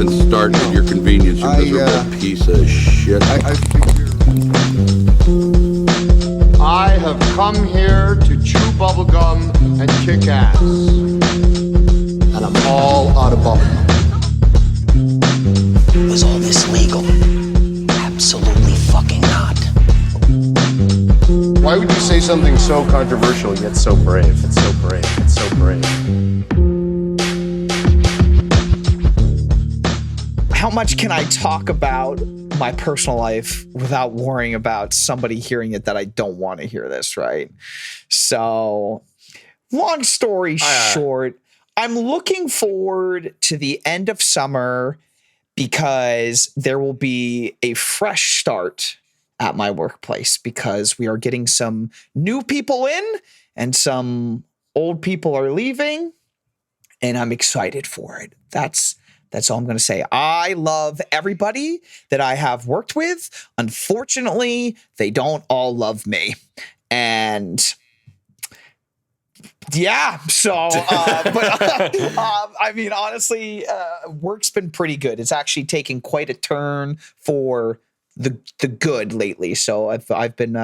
and start at your convenience, you miserable piece of shit. I have come here to chew bubblegum and kick ass. And I'm all out of bubblegum. Was all this legal? Absolutely fucking not. Why would you say something so controversial yet so brave? It's so brave. It's so brave. How much can I talk about my personal life without worrying about somebody hearing it that I don't want to hear this, right? So, long story short, I'm looking forward to the end of summer because there will be a fresh start at my workplace because we are getting some new people in and some old people are leaving, and I'm excited for it. That's all I'm going to say. I love everybody that I have worked with. Unfortunately, they don't all love me. And yeah, so, I mean, honestly, work's been pretty good. It's actually taken quite a turn for the good lately. So I've been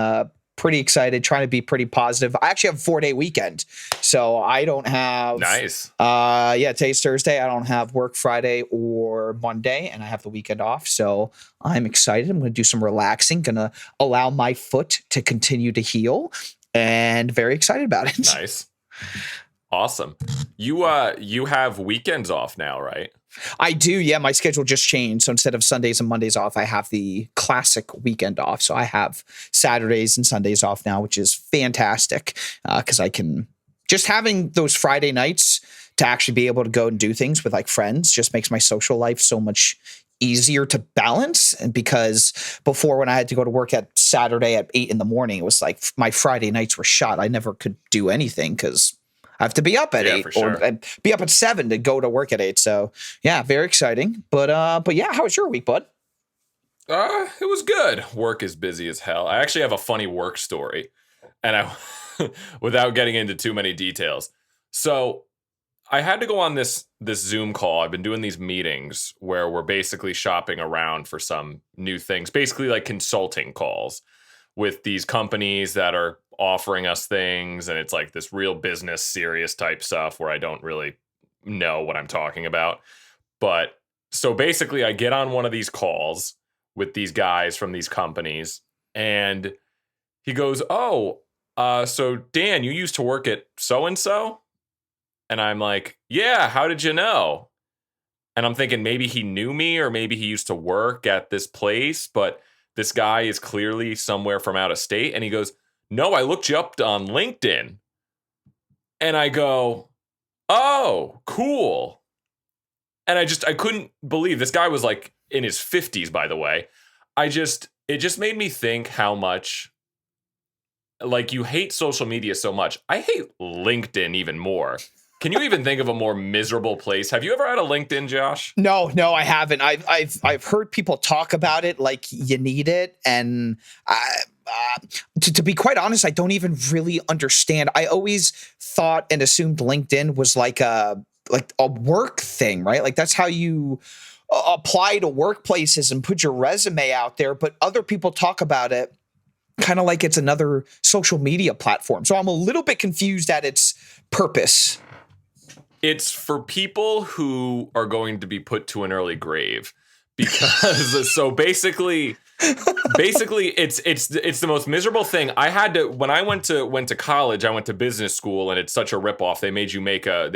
pretty excited, trying to be pretty positive. I actually have a 4-day weekend, so I don't have nice. Today's Thursday. I don't have work Friday or Monday, and I have the weekend off. So I'm excited. I'm going to do some relaxing. Going to allow my foot to continue to heal, and very excited about it. Nice, awesome. You have weekends off now, right? I do, yeah. My schedule just changed. So instead of Sundays and Mondays off, I have the classic weekend off. So I have Saturdays and Sundays off now, which is fantastic because I can just having those Friday nights to actually be able to go and do things with like friends just makes my social life so much easier to balance. And because before when I had to go to work at Saturday at 8 a.m, it was like my Friday nights were shot. I never could do anything because I have to be up at 8 or be up at 7 to go to work at 8. So yeah, very exciting. But yeah, how was your week, bud? It was good. Work is busy as hell. I actually have a funny work story, and I, without getting into too many details. So I had to go on this Zoom call. I've been doing these meetings where we're basically shopping around for some new things, basically like consulting calls with these companies that are offering us things, and it's like this real business serious type stuff where I don't really know what I'm talking about. But so basically I get on one of these calls with these guys from these companies, and he goes, so Dan, you used to work at so-and-so? And I'm like, yeah, how did you know? And I'm thinking maybe he knew me or maybe he used to work at this place, but this guy is clearly somewhere from out of state. And he goes, no, I looked you up on LinkedIn. And I go, oh, cool. And I couldn't believe this guy was like in his 50s, by the way. It just made me think how much, like, you hate social media so much. I hate LinkedIn even more. Can you even think of a more miserable place? Have you ever had a LinkedIn, Josh? No, I haven't. I've heard people talk about it like you need it, and to be quite honest, I don't even really understand. I always thought and assumed LinkedIn was like a work thing, right? Like that's how you apply to workplaces and put your resume out there. But other people talk about it kind of like it's another social media platform. So I'm a little bit confused at its purpose. It's for people who are going to be put to an early grave, because so basically it's the most miserable thing. I had to, when I went to college, I went to business school, and it's such a ripoff. They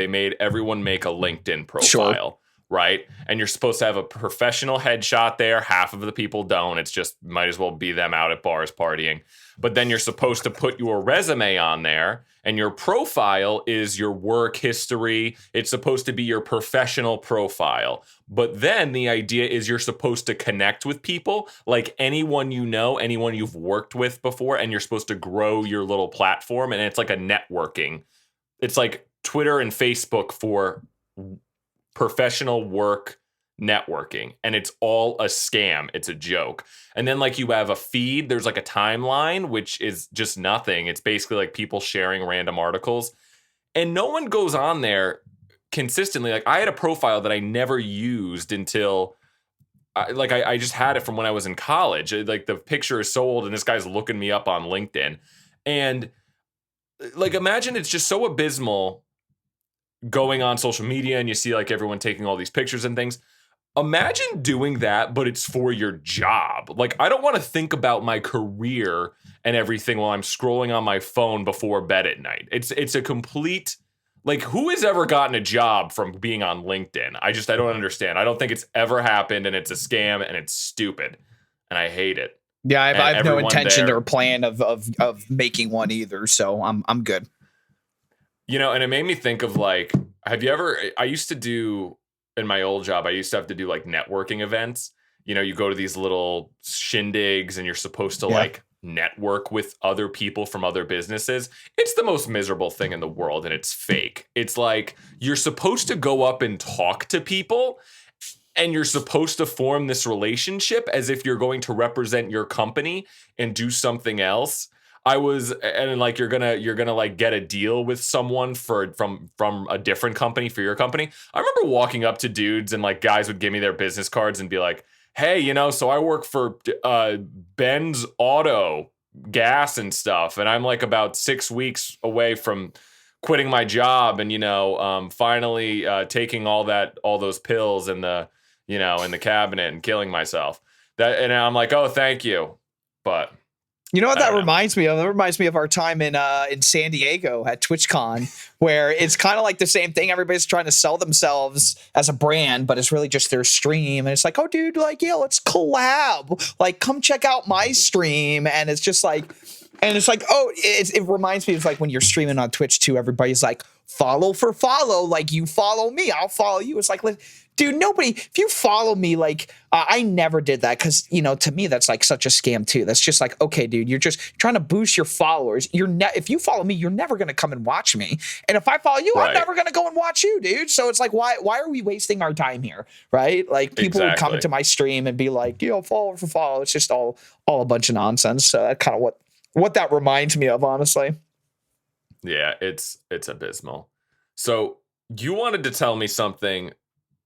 made everyone make a LinkedIn profile. Sure. Right? And you're supposed to have a professional headshot there. Half of the people don't. It's just might as well be them out at bars partying. But then you're supposed to put your resume on there, and your profile is your work history. It's supposed to be your professional profile. But then the idea is you're supposed to connect with people, like anyone you know, anyone you've worked with before, and you're supposed to grow your little platform. And it's like a networking. It's like Twitter and Facebook for professional work networking, and it's all a scam. It's a joke. And then like you have a feed, there's like a timeline, which is just nothing. It's basically like people sharing random articles, and no one goes on there consistently, like I had a profile that I never used until I just had it from when I was in college. Like the picture is so old and this guy's looking me up on LinkedIn. And like, imagine it's just so abysmal going on social media and you see like everyone taking all these pictures and things. Imagine doing that, but it's for your job. Like, I don't want to think about my career and everything while I'm scrolling on my phone before bed at night. It's a complete, like, who has ever gotten a job from being on LinkedIn? I don't understand. I don't think it's ever happened, and it's a scam and it's stupid and I hate it. Yeah, I have no intention there, or plan of making one either, so I'm good. You know, and it made me think of like, I used to do, in my old job, I used to have to do like networking events. You know, you go to these little shindigs and you're supposed to like network with other people from other businesses. It's the most miserable thing in the world and it's fake. It's like you're supposed to go up and talk to people and you're supposed to form this relationship as if you're going to represent your company and do something else. Like you're gonna like get a deal with someone from a different company for your company. I remember walking up to dudes and like guys would give me their business cards and be like, "Hey, you know, so I work for Ben's Auto Gas and stuff, and I'm like about 6 weeks away from quitting my job and finally taking all those pills in the cabinet and killing myself." And I'm like, "Oh, thank you," but. You know what that reminds me of? That reminds me of our time in San Diego at TwitchCon, where it's kind of like the same thing. Everybody's trying to sell themselves as a brand, but it's really just their stream. And it's like, oh, dude, like, yeah, let's collab. Like, come check out my stream. And it's just like, oh, it reminds me of like when you're streaming on Twitch too. Everybody's like, follow for follow. Like, you follow me, I'll follow you. It's like, dude, nobody, if you follow me, like, I never did that because, to me, that's like such a scam too. That's just like, okay, dude, you're just trying to boost your followers. If you follow me, you're never going to come and watch me. And if I follow you, I'm never going to go and watch you, dude. So it's like, why are we wasting our time here? Right? Like people would come into my stream and be like, follow for follow. It's just all a bunch of nonsense. So that's kind of what that reminds me of, honestly. Yeah, it's abysmal. So you wanted to tell me something.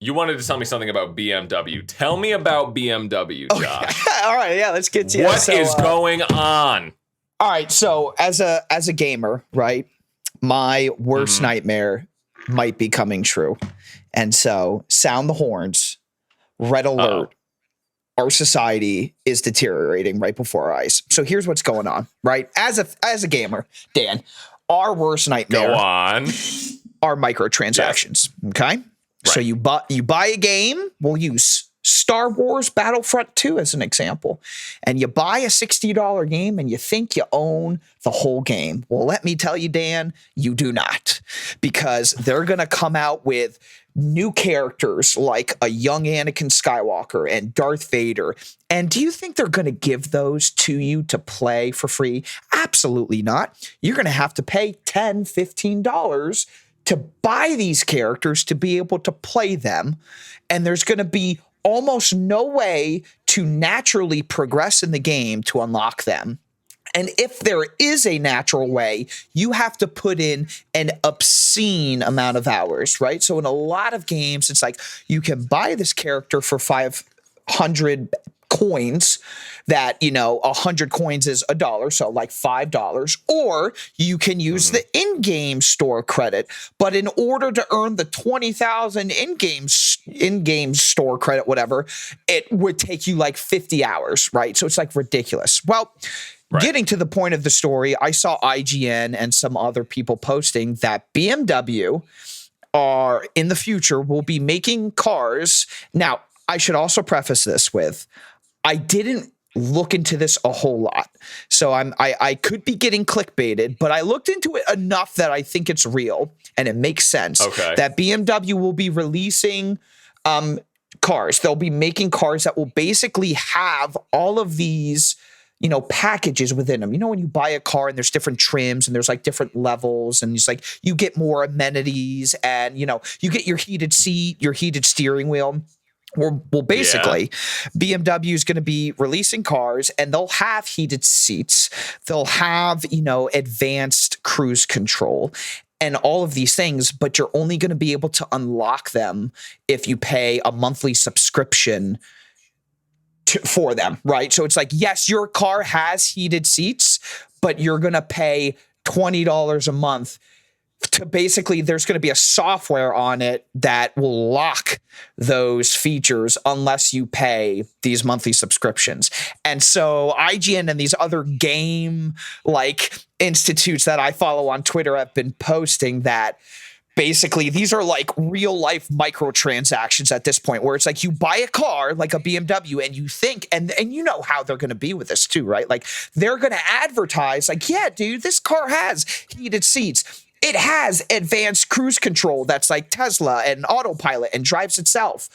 You wanted to tell me something about BMW. Tell me about BMW, Josh. All right, yeah, let's get to it. What is going on? All right, so as a gamer, right, my worst nightmare might be coming true. And so sound the horns, red alert. Our society is deteriorating right before our eyes. So here's what's going on, right? As a gamer, Dan, our worst nightmare are microtransactions, okay? Right. So you buy a game, we'll use Star Wars Battlefront 2 as an example, and you buy a $60 game and you think you own the whole game. Well, let me tell you, Dan, you do not, because they're going to come out with new characters like a young Anakin Skywalker and Darth Vader. And do you think they're going to give those to you to play for free? Absolutely not. You're going to have to pay $10, $15 to buy these characters to be able to play them. And there's going to be almost no way to naturally progress in the game to unlock them. And if there is a natural way, you have to put in an obscene amount of hours, right? So in a lot of games, it's like you can buy this character for 500 coins that, 100 coins is $1, so like $5, or you can use the in-game store credit. But in order to earn the 20,000 in-game store credit, whatever, it would take you like 50 hours, right? So it's like ridiculous. Well, getting to the point of the story, I saw IGN and some other people posting that BMW are in the future will be making cars. Now, I should also preface this with, I didn't look into this a whole lot. So I could be getting clickbaited, but I looked into it enough that I think it's real and it makes sense that BMW will be releasing cars. They'll be making cars that will basically have all of these packages within them. When you buy a car and there's different trims and there's like different levels and it's like you get more amenities and you get your heated seat, your heated steering wheel. Well, basically, BMW is going to be releasing cars and they'll have heated seats. They'll have, advanced cruise control. and all of these things, but you're only going to be able to unlock them if you pay a monthly subscription for them, right? So it's like, yes, your car has heated seats, but you're going to pay $20 a month to basically, there's going to be a software on it that will lock those features unless you pay these monthly subscriptions. And so IGN and these other game like institutes that I follow on Twitter have been posting that basically these are like real life microtransactions at this point, where it's like you buy a car like a BMW and you think, and you know how they're going to be with this too, right? Like they're going to advertise like, yeah, dude, this car has heated seats. It has advanced cruise control that's like Tesla and autopilot and drives itself.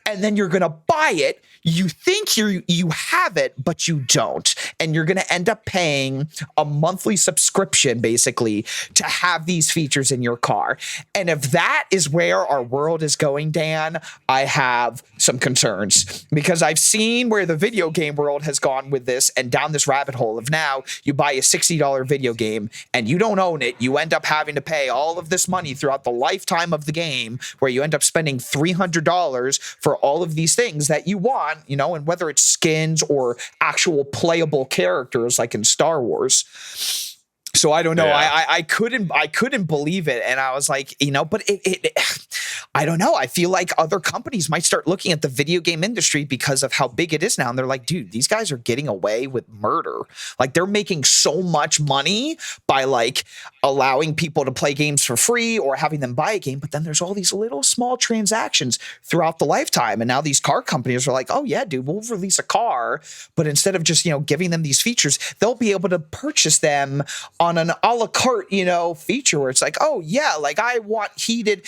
And then you're going to buy it. You think you have it, but you don't. And you're going to end up paying a monthly subscription basically to have these features in your car. And if that is where our world is going, Dan, I have some concerns, because I've seen where the video game world has gone with this and down this rabbit hole of now you buy a $60 video game and you don't own it. You end up having to pay all of this money throughout the lifetime of the game, where you end up spending $300 for all of these things that you want, you know, and whether it's skins or actual playable characters like in Star Wars. So I don't know. Yeah. I couldn't believe it. And I was like, you know, but I don't know. I feel like other companies might start looking at the video game industry because of how big it is now. And they're like, dude, these guys are getting away with murder. Like they're making so much money by like allowing people to play games for free or having them buy a game. But then there's all these little small transactions throughout the lifetime. And now these car companies are like, oh yeah, dude, we'll release a car. But instead of just, you know, giving them these features, they'll be able to purchase them on an a la carte, you know, feature where it's like, oh yeah, like I want heated,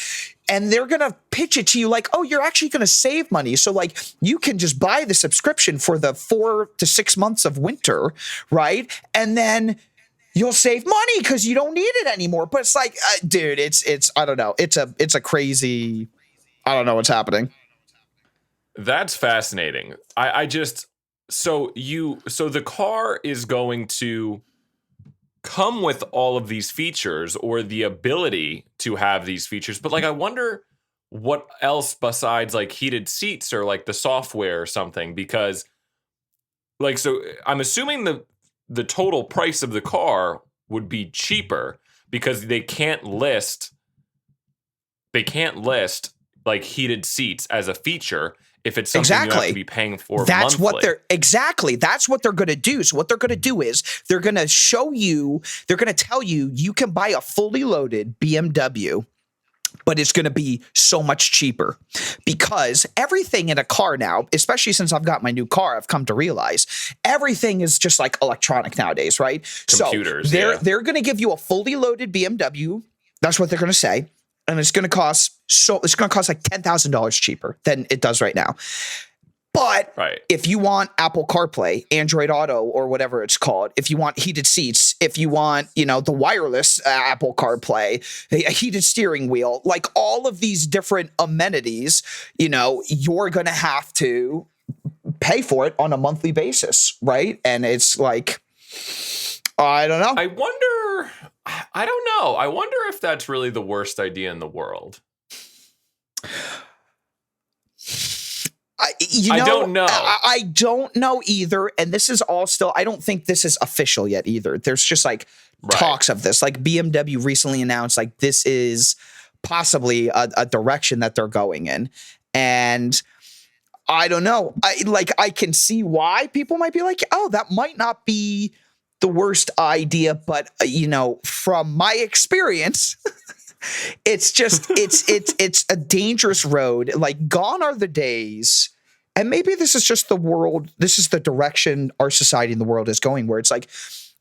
and they're going to pitch it to you like, oh, you're actually going to save money. So like you can just buy the subscription for the 4 to 6 months of winter, right? And then you'll save money because you don't need it anymore. But it's like, dude, it's I don't know. It's a crazy, I don't know what's happening. That's fascinating. I just, so the car is going to come with all of these features or the ability to have these features, but like I wonder what else besides like heated seats or like the software or something, because like, so I'm assuming the total price of the car would be cheaper because they can't list like heated seats as a feature if it's something you have to be paying for that's monthly. That's what they're going to do. So what they're going to do is they're going to show you, they're going to tell you, you can buy a fully loaded BMW, but it's going to be so much cheaper, because everything in a car now, especially since I've got my new car, I've come to realize everything is just like electronic nowadays, right? Computers, so they're going to give you a fully loaded BMW. That's what they're going to say. And it's going to cost like $10,000 cheaper than it does right now. But if you want Apple CarPlay, Android Auto, or whatever it's called, if you want heated seats, if you want, you know, the wireless Apple CarPlay, a heated steering wheel, like all of these different amenities, you know, you're going to have to pay for it on a monthly basis, right? And it's like, I don't know. I don't know. I wonder if that's really the worst idea in the world. I don't know. I don't know either. And this is all still, I don't think this is official yet either. There's just like talks of this. Like BMW recently announced like this is possibly a direction that they're going in. And I don't know. I can see why people might be like, oh, that might not be the worst idea, but you know, from my experience, it's just it's a dangerous road. Like gone are the days, and maybe this is just the world. This is the direction our society and the world is going, where it's like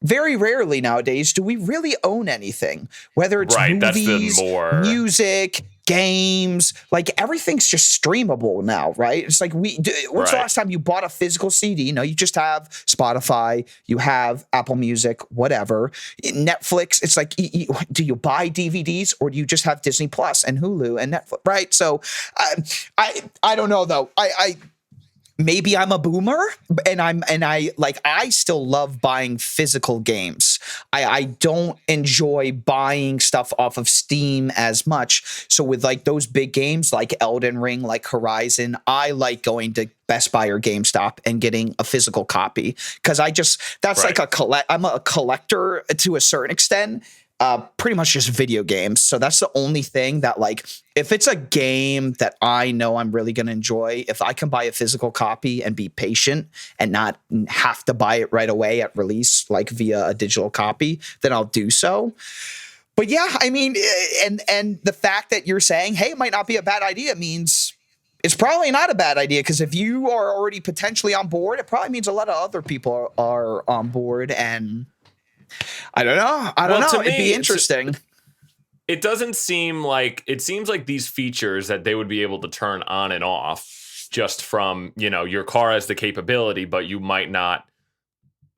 very rarely nowadays do we really own anything, whether it's movies, music, games, like everything's just streamable now, right? It's like when's the last time you bought a physical CD? No, you just have Spotify, you have Apple Music, whatever. Netflix, it's like, do you buy DVDs or do you just have Disney Plus and Hulu and Netflix, right? So I don't know though. maybe I'm a boomer and I still love buying physical games. I don't enjoy buying stuff off of Steam as much. So with like those big games like Elden Ring, like Horizon, I like going to Best Buy or GameStop and getting a physical copy because that's Right. like I'm a collector to a certain extent. Pretty much just video games. So that's the only thing that, like, if it's a game that I know I'm really going to enjoy, if I can buy a physical copy and be patient and not have to buy it right away at release, like via a digital copy, then I'll do so. But yeah, I mean, and the fact that you're saying, hey, it might not be a bad idea means it's probably not a bad idea, because if you are already potentially on board, it probably means a lot of other people are on board. And I don't know. To It'd me, be interesting. It doesn't seem like, it seems like these features that they would be able to turn on and off just from, your car has the capability, but you might not,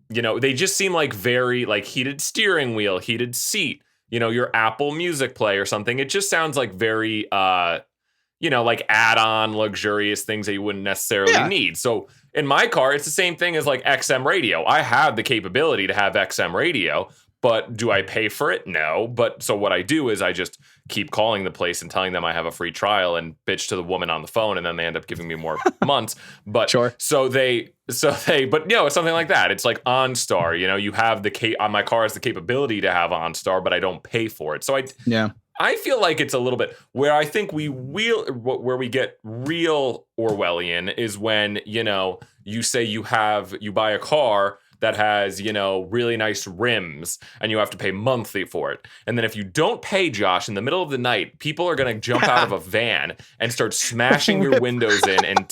they just seem like very like heated steering wheel, heated seat, your Apple Music Play or something. It just sounds like very, like add-on luxurious things that you wouldn't necessarily need. So in my car, it's the same thing as like XM radio. I have the capability to have XM radio, but do I pay for it? No. But so what I do is I just keep calling the place and telling them I have a free trial and bitch to the woman on the phone, and then they end up giving me more months. But sure. It's something like that. It's like OnStar, you have my car has the capability to have OnStar, but I don't pay for it. So I feel like it's a little bit where I think where we get real Orwellian is when, you say you buy a car that has, really nice rims and you have to pay monthly for it. And then if you don't pay, Josh, in the middle of the night, people are going to jump out of a van and start smashing your windows in and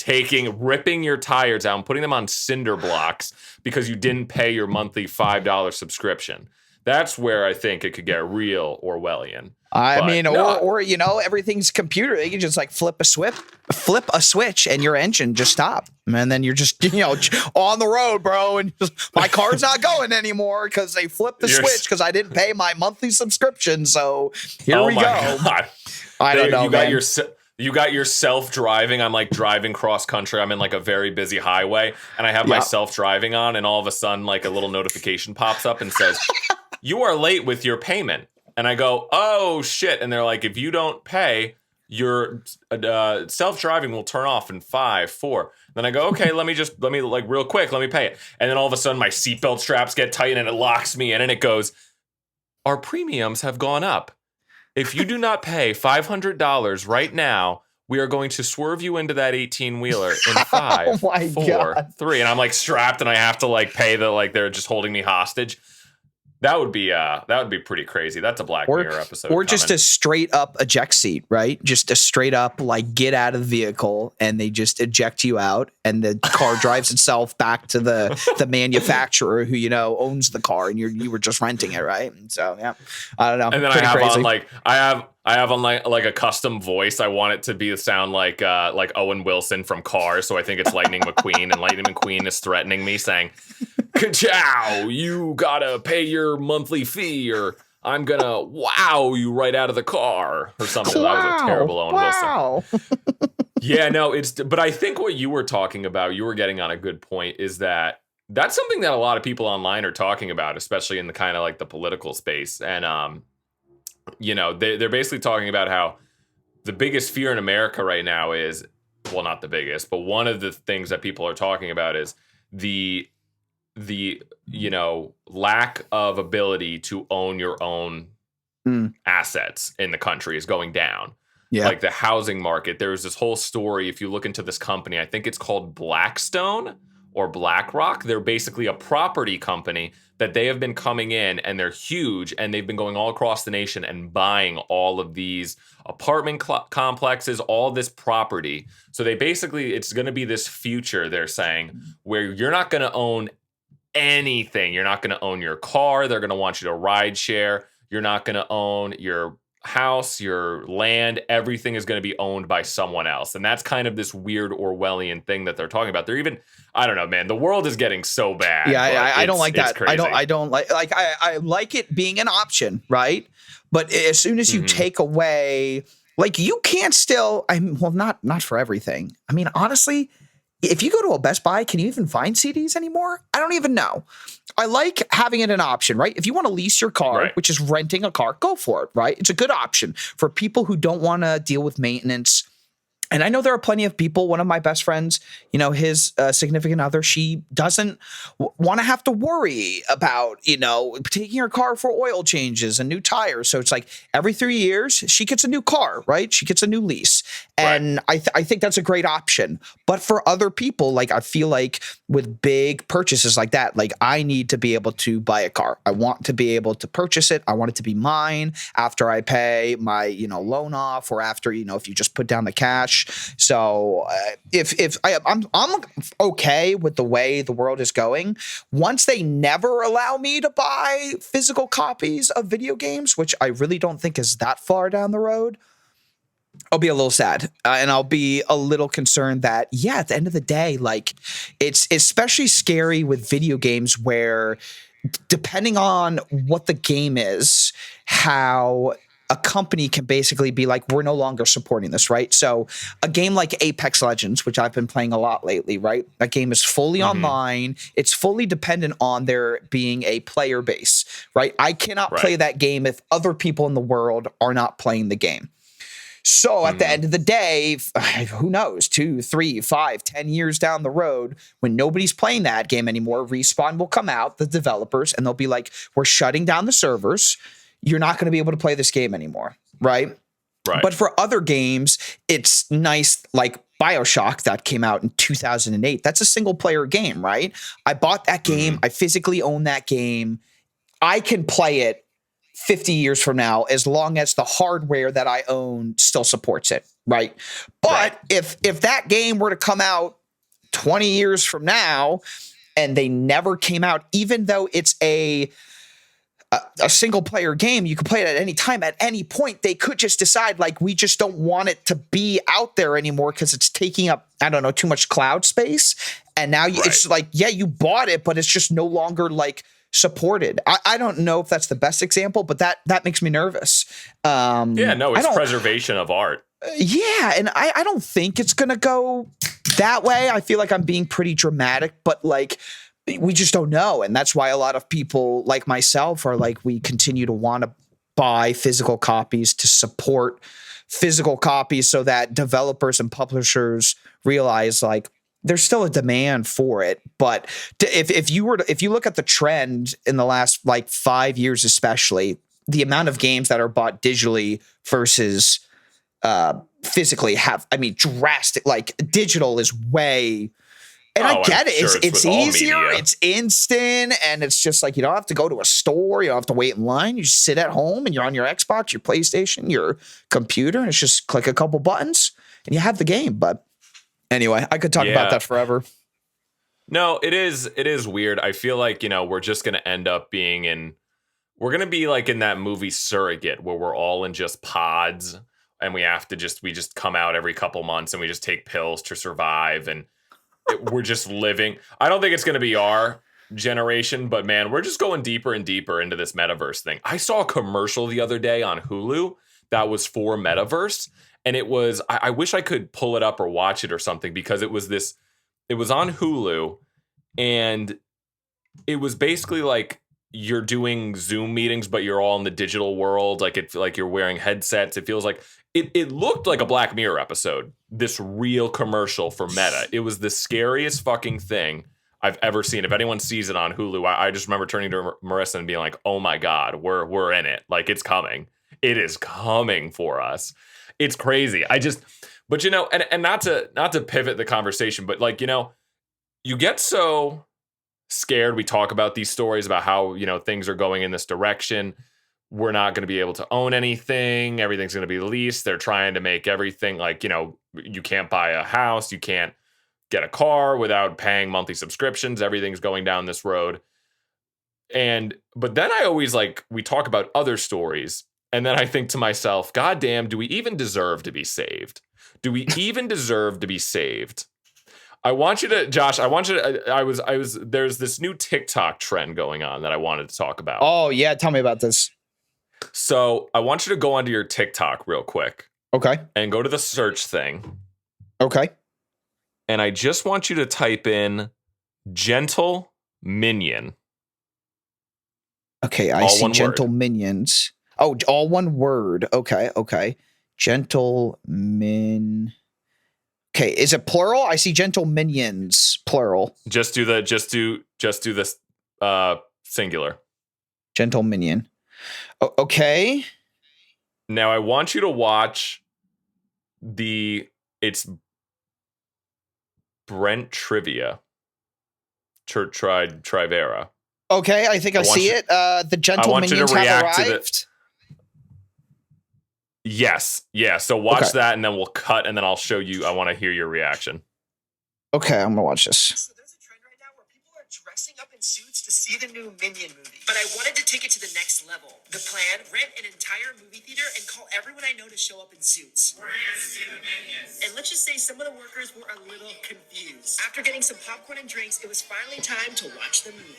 ripping your tires out and putting them on cinder blocks because you didn't pay your monthly $5 subscription. That's where I think it could get real Orwellian. Everything's computer. They can just like flip a switch and your engine just stop. And then you're just, on the road, bro. And my car's not going anymore because they flipped the switch because I didn't pay my monthly subscription. So here we go. God. I don't know, You got your self-driving. I'm like driving cross country. I'm in like a very busy highway and I have my self-driving on, and all of a sudden like a little notification pops up and says, you are late with your payment. And I go, oh shit. And they're like, if you don't pay, your self-driving will turn off in 5, 4. Then I go, okay, let me like real quick, let me pay it. And then all of a sudden my seatbelt straps get tight and it locks me in, and it goes, our premiums have gone up. If you do not pay $500 right now, we are going to swerve you into that 18-wheeler in 5, 4, 3. And I'm like strapped and I have to like pay they're just holding me hostage. That would be pretty crazy. That's a Black Mirror episode. Or just a straight up eject seat, right? Just a straight up like get out of the vehicle and they just eject you out, and the car drives itself back to the manufacturer who owns the car, and you were just renting it, right? And so I don't know. And then I have on like a custom voice. I want it to sound like Owen Wilson from Cars. So I think it's Lightning McQueen, and Lightning McQueen is threatening me, saying, "Ka-chow, you gotta pay your monthly fee, or I'm gonna wow you right out of the car," or something. Wow. That was a terrible Owen Wilson. Yeah, no, but I think what you were talking about, you were getting on a good point, is that's something that a lot of people online are talking about, especially in the kind of like the political space. And they're basically talking about how the biggest fear in America right now is, well, not the biggest, but one of the things that people are talking about is the lack of ability to own your own assets in the country is going down. Yeah. Like the housing market. There's this whole story. If you look into this company, I think it's called Blackstone or BlackRock. They're basically a property company that they have been coming in, and they're huge, and they've been going all across the nation and buying all of these apartment complexes, all this property. So it's going to be this future, they're saying, where you're not going to own anything. You're not going to own your car. They're going to want you to ride share. You're not going to own your house, your land. Everything is going to be owned by someone else. And that's kind of this weird Orwellian thing that they're talking about. They're even, I don't know, man, the world is getting so bad. Yeah, I don't like that. Crazy. I don't I like it being an option, right? But as soon as you take away, like, you can't still, not for everything. I mean, honestly, if you go to a Best Buy, can you even find CDs anymore? I don't even know. I like having it an option, right? If you want to lease your car, Right. which is renting a car, go for it, right? It's a good option for people who don't want to deal with maintenance. And I know there are plenty of people. One of my best friends, his significant other, she doesn't want to have to worry about, taking her car for oil changes and new tires. So it's like every 3 years, she gets a new car, right? She gets a new lease. And I think that's a great option. But for other people, like I feel like with big purchases like that, like I need to be able to buy a car. I want to be able to purchase it. I want it to be mine after I pay my, loan off, or after, if you just put down the cash. So I'm okay with the way the world is going. Once they never allow me to buy physical copies of video games, which I really don't think is that far down the road, I'll be a little sad, and I'll be a little concerned that, at the end of the day, like it's especially scary with video games where, depending on what the game is, how a company can basically be like, we're no longer supporting this, right? So a game like Apex Legends, which I've been playing a lot lately, right? That game is fully online. It's fully dependent on there being a player base, right? I cannot play that game if other people in the world are not playing the game. So at the end of the day, who knows, 2, 3, 5, 10 years down the road, when nobody's playing that game anymore, Respawn will come out, the developers, and they'll be like, we're shutting down the servers. You're not going to be able to play this game anymore, right? But for other games, it's nice, like BioShock that came out in 2008. That's a single player game, right? I bought that game. I physically own that game. I can play it 50 years from now, as long as the hardware that I own still supports it, right? But if that game were to come out 20 years from now and they never came out, even though it's a single player game, you can play it at any time, at any point, they could just decide, like, we just don't want it to be out there anymore because it's taking up, I don't know, too much cloud space. And now it's like, you bought it, but it's just no longer like supported. I don't know if that's the best example, but that makes me nervous. It's preservation of art. And I don't think it's going to go that way. I feel like I'm being pretty dramatic, but like, we just don't know. And that's why a lot of people like myself are like, we continue to want to buy physical copies to support physical copies so that developers and publishers realize like there's still a demand for it. But if you look at the trend in the last like 5 years, especially the amount of games that are bought digitally versus physically drastic, like digital is way. And I get it. It's easier. It's instant. And it's just like, you don't have to go to a store. You don't have to wait in line. You just sit at home and you're on your Xbox, your PlayStation, your computer, and it's just click a couple buttons and you have the game. But anyway, I could talk about that forever. No, it is weird. I feel like, we're just going to end up we're going to be like in that movie Surrogate, where we're all in just pods and we just come out every couple months and we just take pills to survive. And we're just living. I don't think it's going to be our generation, but man, we're just going deeper and deeper into this metaverse thing. I saw a commercial the other day on Hulu that was for Metaverse, and it was, I wish I could pull it up or watch it or something, because it was on Hulu, and it was basically like you're doing Zoom meetings, but you're all in the digital world. Like it's like you're wearing headsets. It feels like it looked like a Black Mirror episode, this real commercial for Meta. It was the scariest fucking thing I've ever seen. If anyone sees it on Hulu, I just remember turning to Marissa and being like, oh my God, we're in it. Like it's coming. It is coming for us. It's crazy. But and not to pivot the conversation, but like, you get so scared. We talk about these stories about how, things are going in this direction. We're not going to be able to own anything. Everything's going to be leased. They're trying to make everything like, you can't buy a house. You can't get a car without paying monthly subscriptions. Everything's going down this road. But then I always we talk about other stories. And then I think to myself, God damn, do we even deserve to be saved? Do we even deserve to be saved? Josh, there's this new TikTok trend going on that I wanted to talk about. Oh yeah. Tell me about this. So I want you to go onto your TikTok real quick. Okay. And go to the search thing. Okay. and I just want you to type in Gentleminion. Okay, I All see one word. Gentleminions. Oh, all one word. Okay. Gentlemin. Okay, is it plural? I see Gentleminions plural. Just do this singular. Gentleminion. Okay. Now I want you to watch it's Brent Trivia. Trivera. Okay, I think I see it. The Gentleminions have arrived. Yes. Yeah. So watch Okay. that and then we'll cut and then I'll show you. I want to hear your reaction. Okay, I'm gonna watch this. So there's a trend right now where people are dressing up in suits to see the new Minion movie. But I wanted to take it to the next level. The plan, rent an entire movie theater and call everyone I know to show up in suits. We're here to see the Minions. And let's just say some of the workers were a little confused. After getting some popcorn and drinks, it was finally time to watch the movie.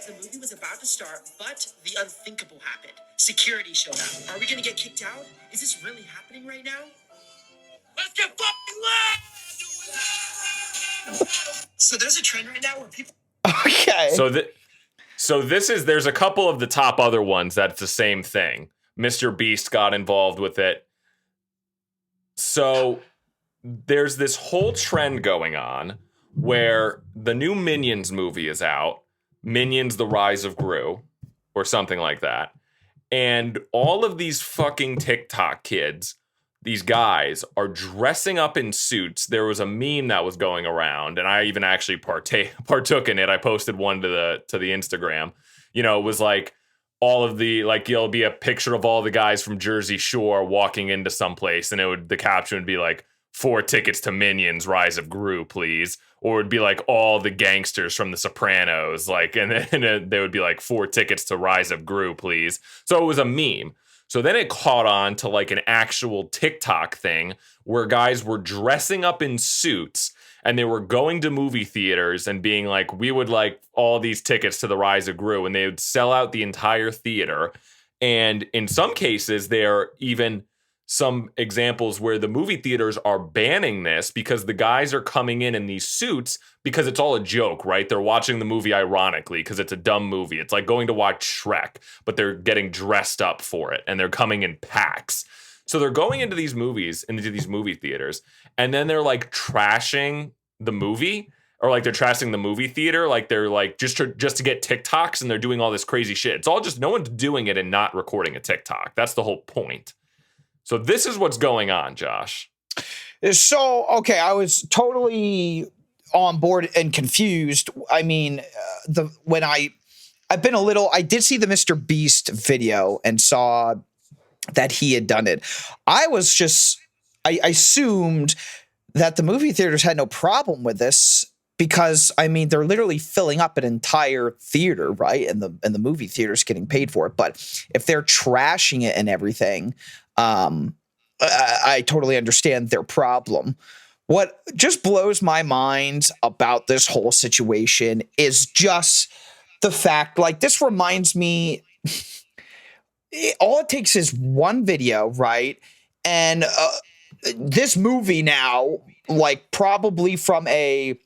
The movie was about to start, but the unthinkable happened. Security showed up. Are we gonna get kicked out? Is this really happening right now? Let's get fucking loud! So there's a trend right now where people. Okay. So there's a couple of the top other ones that's the same thing. Mr. Beast got involved with it. So there's this whole trend going on where the new Minions movie is out. Minions: The Rise of Gru, or something like that. And all of these fucking TikTok kids, these guys, are dressing up in suits. There was a meme that was going around, and I even actually partook in it. I posted one to the Instagram. You know, it was like all of the, like, it'll be a picture of all the guys from Jersey Shore walking into someplace, and the caption would be like, 4 tickets to Minions: Rise of Gru, please. Or it'd be like all the gangsters from The Sopranos, like, and then they would be like 4 tickets to Rise of Gru, please. So it was a meme. So then it caught on to like an actual TikTok thing where guys were dressing up in suits and they were going to movie theaters and being like, we would like all these tickets to the Rise of Gru, and they would sell out the entire theater. And in some cases, there are even some examples where the movie theaters are banning this because the guys are coming in these suits because it's all a joke, right? They're watching the movie ironically because it's a dumb movie. It's like going to watch Shrek, but they're getting dressed up for it and they're coming in packs. So they're going into these movie theaters, and then they're like trashing the movie, or like they're trashing the movie theater. Like they're like just to get TikToks, and they're doing all this crazy shit. It's all just no one's doing it and not recording a TikTok. That's the whole point. So this is what's going on, Josh. So, okay, I was totally on board and confused. I mean, I did see the Mr. Beast video and saw that he had done it. I assumed that the movie theaters had no problem with this because, I mean, they're literally filling up an entire theater, right? And the movie theater's getting paid for it. But if they're trashing it and everything, I totally understand their problem. What just blows my mind about this whole situation is just the fact, like, this reminds me, all it takes is one video, right? And this movie now, like, probably from a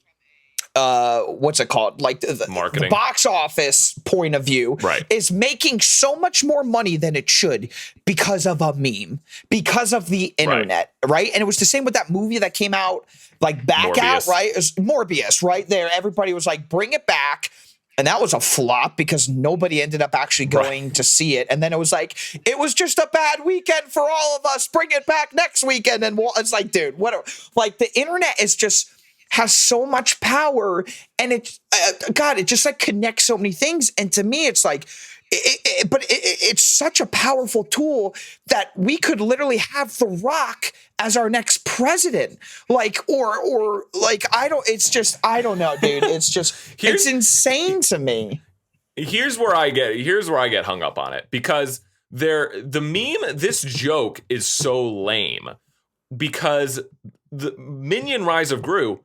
what's it called? Like the box office point of view, right, is making so much more money than it should because of a meme, because of the internet, right? And it was the same with that movie that came out, like Out, right? It was Morbius, right there. Everybody was like, bring it back. And that was a flop because nobody ended up actually going to see it. And then it was like, it was just a bad weekend for all of us. Bring it back next weekend. And it's like, dude, what? Like, the internet is just has so much power, and it just like connects so many things. And to me, it's like, it's such a powerful tool that we could literally have The Rock as our next president. Like, or like, I don't know, dude. It's just, it's insane to me. Here's where I get hung up on it, because the meme, this joke is so lame, because the Minion: Rise of Gru,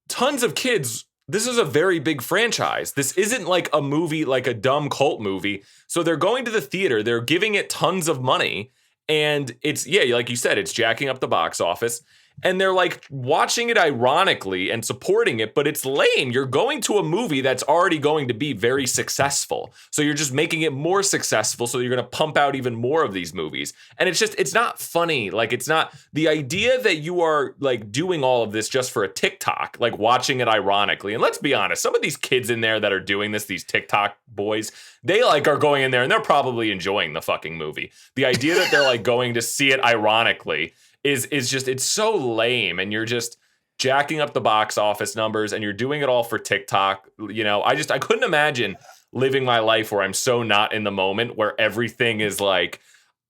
tons of kids, this is a very big franchise. This isn't like a movie, like a dumb cult movie. So they're going to the theater, they're giving it tons of money, and it's, yeah, like you said, it's jacking up the box office. and they're like watching it ironically and supporting it, but it's lame. You're going to a movie that's already going to be very successful. So you're just making it more successful. So you're going to pump out even more of these movies. And it's not funny. Like, it's not the idea that you are like doing all of this just for a TikTok, like watching it ironically. And let's be honest, some of these kids in there that are doing this, these TikTok boys, they like are going in there and they're probably enjoying the fucking movie. The idea that they're like going to see it ironically is just, it's so lame, and you're just jacking up the box office numbers and you're doing it all for TikTok. You know, I couldn't imagine living my life where I'm so not in the moment, where everything is like,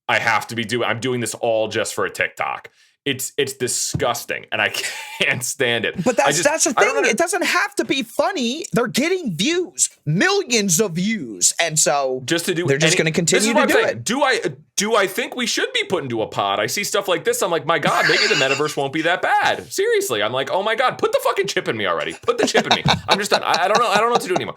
I'm doing this all just for a TikTok. It's disgusting, and I can't stand it. But that's the thing. It doesn't have to be funny. They're getting views, millions of views, and so they're just going to continue to do it. Do I think we should be put into a pod? I see stuff like this. I'm like, my God, maybe the metaverse won't be that bad. Seriously, I'm like, oh my God, put the fucking chip in me already. Put the chip in me. I'm just done. I don't know. I don't know what to do anymore.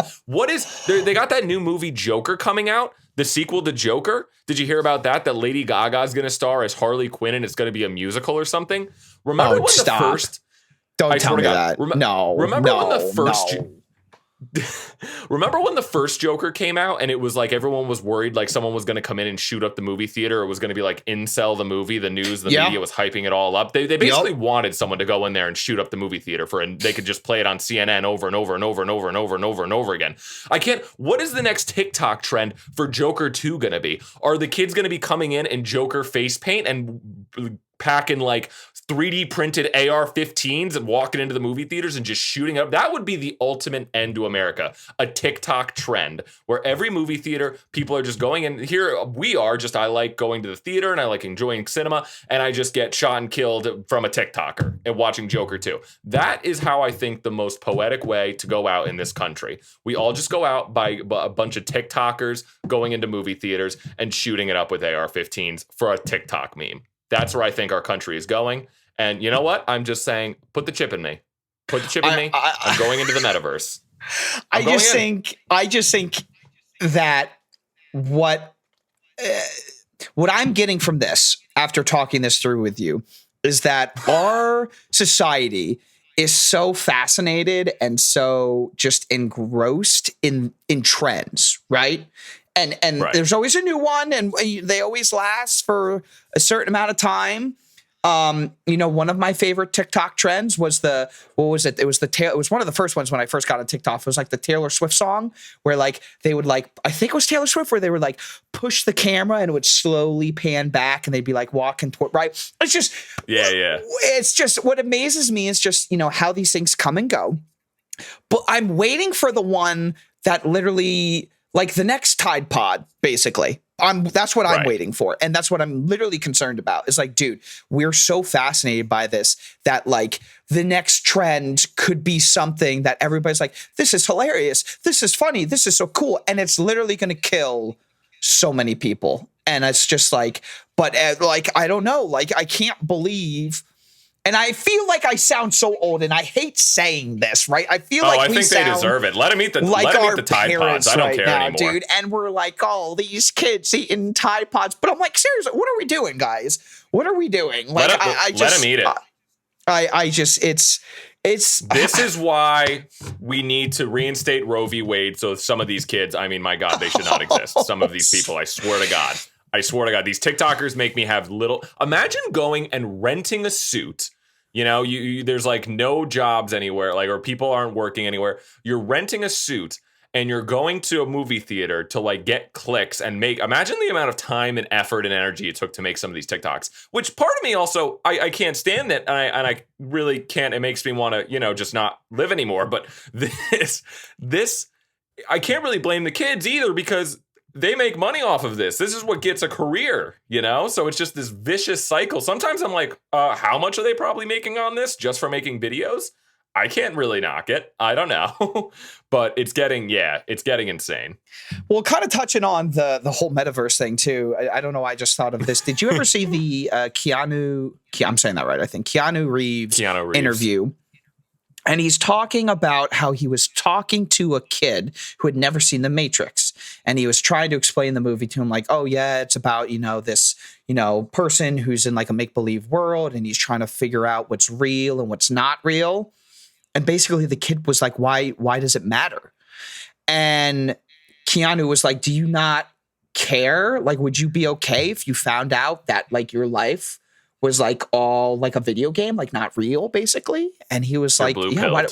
They got that new movie Joker coming out. The sequel to Joker. Did you hear about that? That Lady Gaga is going to star as Harley Quinn, and it's going to be a musical or something. Remember when the first? Don't tell me that. No. Remember when the first? Remember when the first Joker came out, and it was like everyone was worried like someone was going to come in and shoot up the movie theater. It was going to be like incel the movie. The news, the media was hyping it all up. They basically wanted someone to go in there and shoot up the movie theater and they could just play it on CNN over and over and over and over and over and over and over again. What is the next TikTok trend for Joker 2 going to be? Are the kids going to be coming in Joker face paint and packing like 3D printed AR-15s and walking into the movie theaters and just shooting up? That would be the ultimate end to America. A TikTok trend where every movie theater, people are just going in. Here we are, I like going to the theater and I like enjoying cinema, and I just get shot and killed from a TikToker and watching Joker 2. That is how I think the most poetic way to go out in this country. We all just go out by a bunch of TikTokers going into movie theaters and shooting it up with AR-15s for a TikTok meme. That's where I think our country is going. And you know what? I'm just saying, put the chip in me. Put the chip in me. I'm going into the metaverse. I just think that what I'm getting from this, after talking this through with you, is that our society is so fascinated and so just engrossed in trends, right? And right. There's always a new one, and they always last for a certain amount of time. One of my favorite TikTok trends was It was one of the first ones when I first got on TikTok. It was like the Taylor Swift song where like they would like, I think it was Taylor Swift, where they would like push the camera and it would slowly pan back and they'd be like walking toward, right? It's just, it's just, what amazes me is just, how these things come and go. But I'm waiting for the one that literally, like the next Tide Pod, basically. That's what I'm waiting for. And that's what I'm literally concerned about. It's like, dude, we're so fascinated by this that like the next trend could be something that everybody's like, this is hilarious. This is funny. This is so cool. And it's literally going to kill so many people. And it's just like, but like, I don't know. Like, I can't believe. And I feel like I sound so old, and I hate saying this, right? I feel like I think they deserve it. Let them eat the Tide Pods. I don't care anymore, dude. And we're like, oh, these kids eating Tide Pods. But I'm like, seriously, what are we doing, guys? What are we doing? Like, let them eat it. This is why we need to reinstate Roe v. Wade. So some of these kids, I mean, my God, they should not exist. Some of these people, I swear to God. These TikTokers make me have imagine going and renting a suit. There's like no jobs anywhere, like, or people aren't working anywhere. You're renting a suit and you're going to a movie theater to like get clicks and imagine the amount of time and effort and energy it took to make some of these TikToks, which part of me also, I can't stand it. And I really can't, it makes me want to, just not live anymore. But this, I can't really blame the kids either, because they make money off of this. This is what gets a career, So it's just this vicious cycle. Sometimes I'm like, how much are they probably making on this just for making videos? I can't really knock it. I don't know. But it's getting insane. Well, kind of touching on the whole metaverse thing too. I don't know. I just thought of this. Did you ever see the I'm saying that right, I think. Keanu Reeves interview And he's talking about how he was talking to a kid who had never seen The Matrix. And he was trying to explain the movie to him like, oh, yeah, it's about, this, person who's in like a make-believe world. And he's trying to figure out what's real and what's not real. And basically the kid was like, why does it matter? And Keanu was like, do you not care? Like, would you be okay if you found out that like your life was like all like a video game, like not real, basically? And he was like, yeah,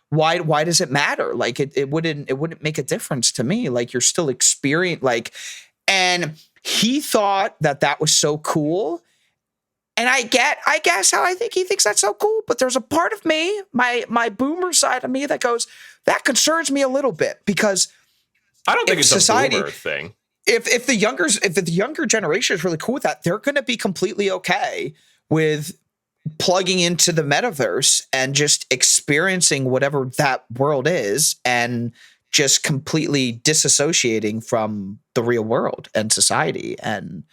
why does it matter? Like it wouldn't make a difference to me. Like you're still experiencing like, and he thought that was so cool. And I guess how I think he thinks that's so cool, but there's a part of me, my boomer side of me that goes, that concerns me a little bit because I don't think it's society, a boomer thing. If the younger generation is really cool with that, they're going to be completely okay with plugging into the metaverse and just experiencing whatever that world is and just completely disassociating from the real world and society. And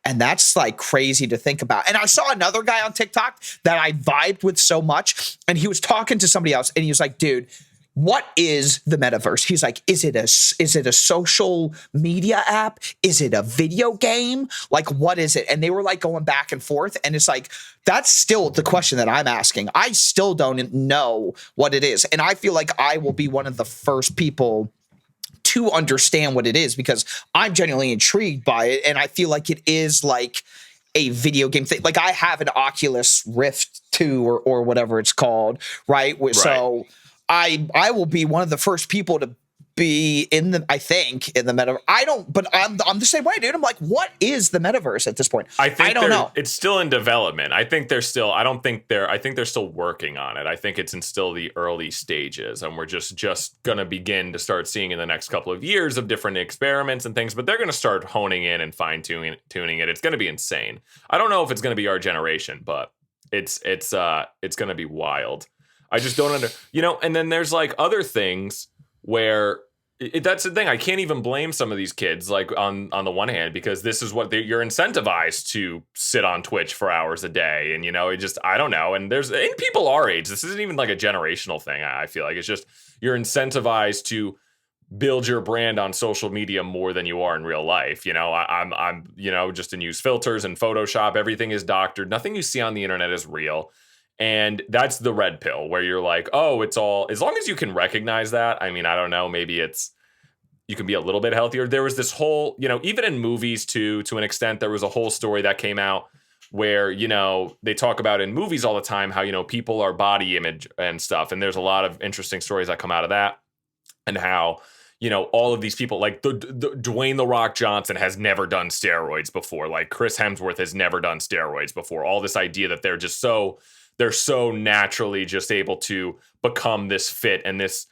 that's like crazy to think about. And I saw another guy on TikTok that I vibed with so much, and he was talking to somebody else and he was like, dude, what is the metaverse? He's like, is it a social media app? Is it a video game? Like, what is it? And they were like going back and forth. And it's like, that's still the question that I'm asking. I still don't know what it is. And I feel like I will be one of the first people to understand what it is because I'm genuinely intrigued by it. And I feel like it is like a video game thing. Like I have an Oculus Rift 2 or whatever it's called, right? So I will be one of the first people to be in the metaverse. I'm the same way, dude. I'm like, what is the metaverse at this point? I don't know. It's still in development. I think they're still working on it. I think it's in still the early stages, and we're just going to begin to start seeing in the next couple of years of different experiments and things, but they're going to start honing in and fine tuning it. It's going to be insane. I don't know if it's going to be our generation, but it's going to be wild. I just don't and then there's like other things where that's the thing. I can't even blame some of these kids, like on the one hand, because this is what you're incentivized to sit on Twitch for hours a day. And, I don't know. And and people our age, this isn't even like a generational thing. I feel like it's just, you're incentivized to build your brand on social media more than you are in real life. I'm just in use filters and Photoshop. Everything is doctored. Nothing you see on the internet is real. And that's the red pill where you're like, oh, it's all, as long as you can recognize that. I mean, I don't know, maybe you can be a little bit healthier. There was this whole, even in movies to an extent, there was a whole story that came out where, they talk about in movies all the time how, people are body image and stuff. And there's a lot of interesting stories that come out of that and how, all of these people like the Dwayne The Rock Johnson has never done steroids before. Like Chris Hemsworth has never done steroids before. All this idea that they're so naturally just able to become this fit and this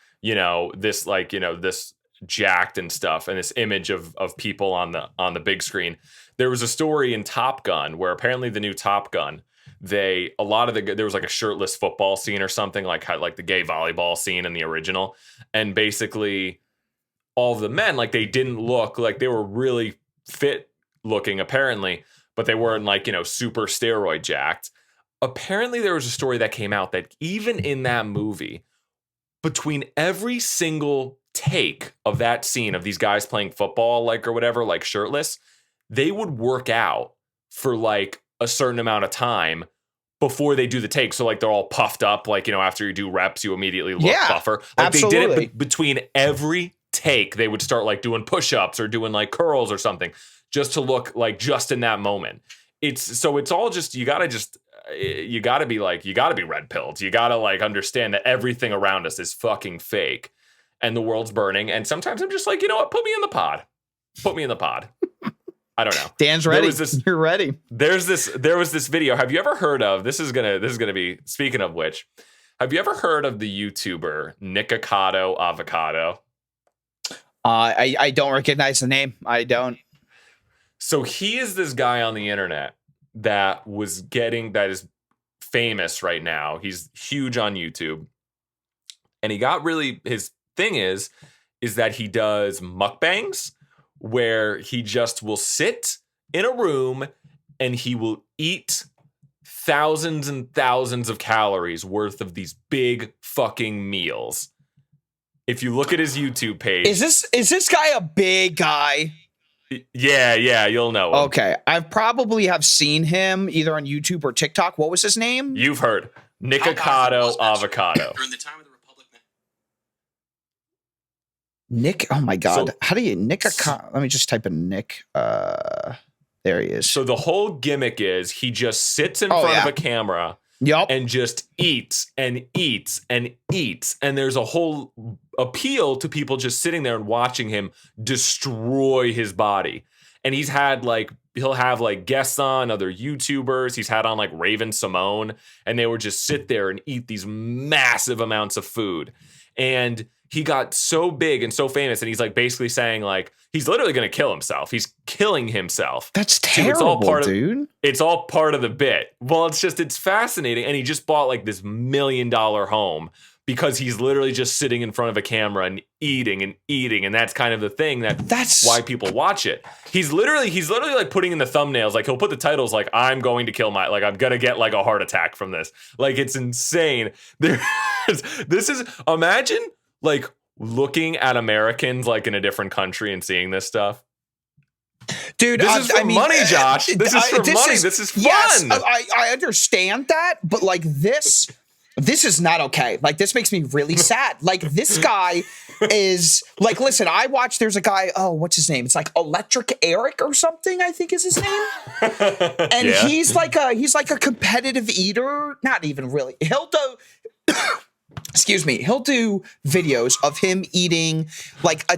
jacked and stuff and this image of people on the big screen. There was a story in Top Gun where apparently the new Top Gun, there was like a shirtless football scene or something like the gay volleyball scene in the original. And basically all of the men, like they didn't look like they were really fit looking apparently, but they weren't like, super steroid jacked. Apparently there was a story that came out that even in that movie, between every single take of that scene of these guys playing football, like, or whatever, like shirtless, they would work out for like a certain amount of time before they do the take. So like they're all puffed up, like, after you do reps, you immediately look buffer. Like absolutely. They did it between every take, they would start like doing push-ups or doing like curls or something just to look like just in that moment. It's all just, you gotta be red pilled. You gotta like understand that everything around us is fucking fake and the world's burning. And sometimes I'm just like, you know what? Put me in the pod. I don't know. Dan's ready. You're ready. There was this video. Have you ever heard of, this is gonna be, speaking of which, have you ever heard of the YouTuber Nickacado Avocado? I don't recognize the name. I don't. So he is this guy on the internet that is famous right now. He's huge on YouTube. And his thing is that he does mukbangs where he just will sit in a room and he will eat thousands and thousands of calories worth of these big fucking meals. If you look at his YouTube page, Is this guy a big guy? yeah, you'll know him. Okay, I probably have seen him either on YouTube or TikTok. What was his name? You've heard Nickacado Avocado. During the time of the Republic. Nick. Oh my God. So- How do you Let me just type in Nick. There he is. So the whole gimmick is he just sits in Oh, front yeah. of a camera Yup. and just eats and eats and eats. And there's a whole appeal to people just sitting there and watching him destroy his body. And he'll have like guests on, other YouTubers. He's had on like Raven Simone, and they would just sit there and eat these massive amounts of food. And he got so big and so famous, and he's like basically saying like he's literally going to kill himself. He's killing himself. That's Dude, terrible, dude. It's all part of the bit. Well, it's fascinating. And he just bought like this $1 million home because he's literally just sitting in front of a camera and eating and eating. And that's kind of the thing that's why people watch it. He's literally like putting in the thumbnails. Like he'll put the titles like, I'm going to kill I'm going to get like a heart attack from this. Like it's insane. Imagine like looking at Americans like in a different country and seeing this stuff. Dude, This is for money, Josh. This is for money. This is fun. Yes, I understand that, but like this is not okay. Like this makes me really sad. Like this guy is like, listen, there's a guy, what's his name? It's like Electric Eric or something, I think is his name. And Yeah. he's like a competitive eater. Not even really. He'll do videos of him eating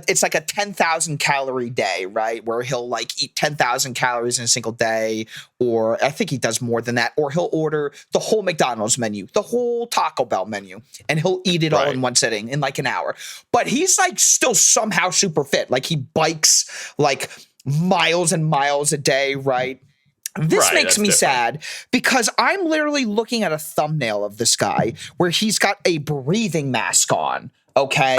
it's like a 10,000 calorie day, right? Where he'll like eat 10,000 calories in a single day, or I think he does more than that, or he'll order the whole McDonald's menu, the whole Taco Bell menu, and he'll eat it all in one sitting in like an hour. But he's like still somehow super fit. Like he bikes like miles and miles a day, right? This makes me sad because I'm literally looking at a thumbnail of this guy where he's got a breathing mask on. Okay.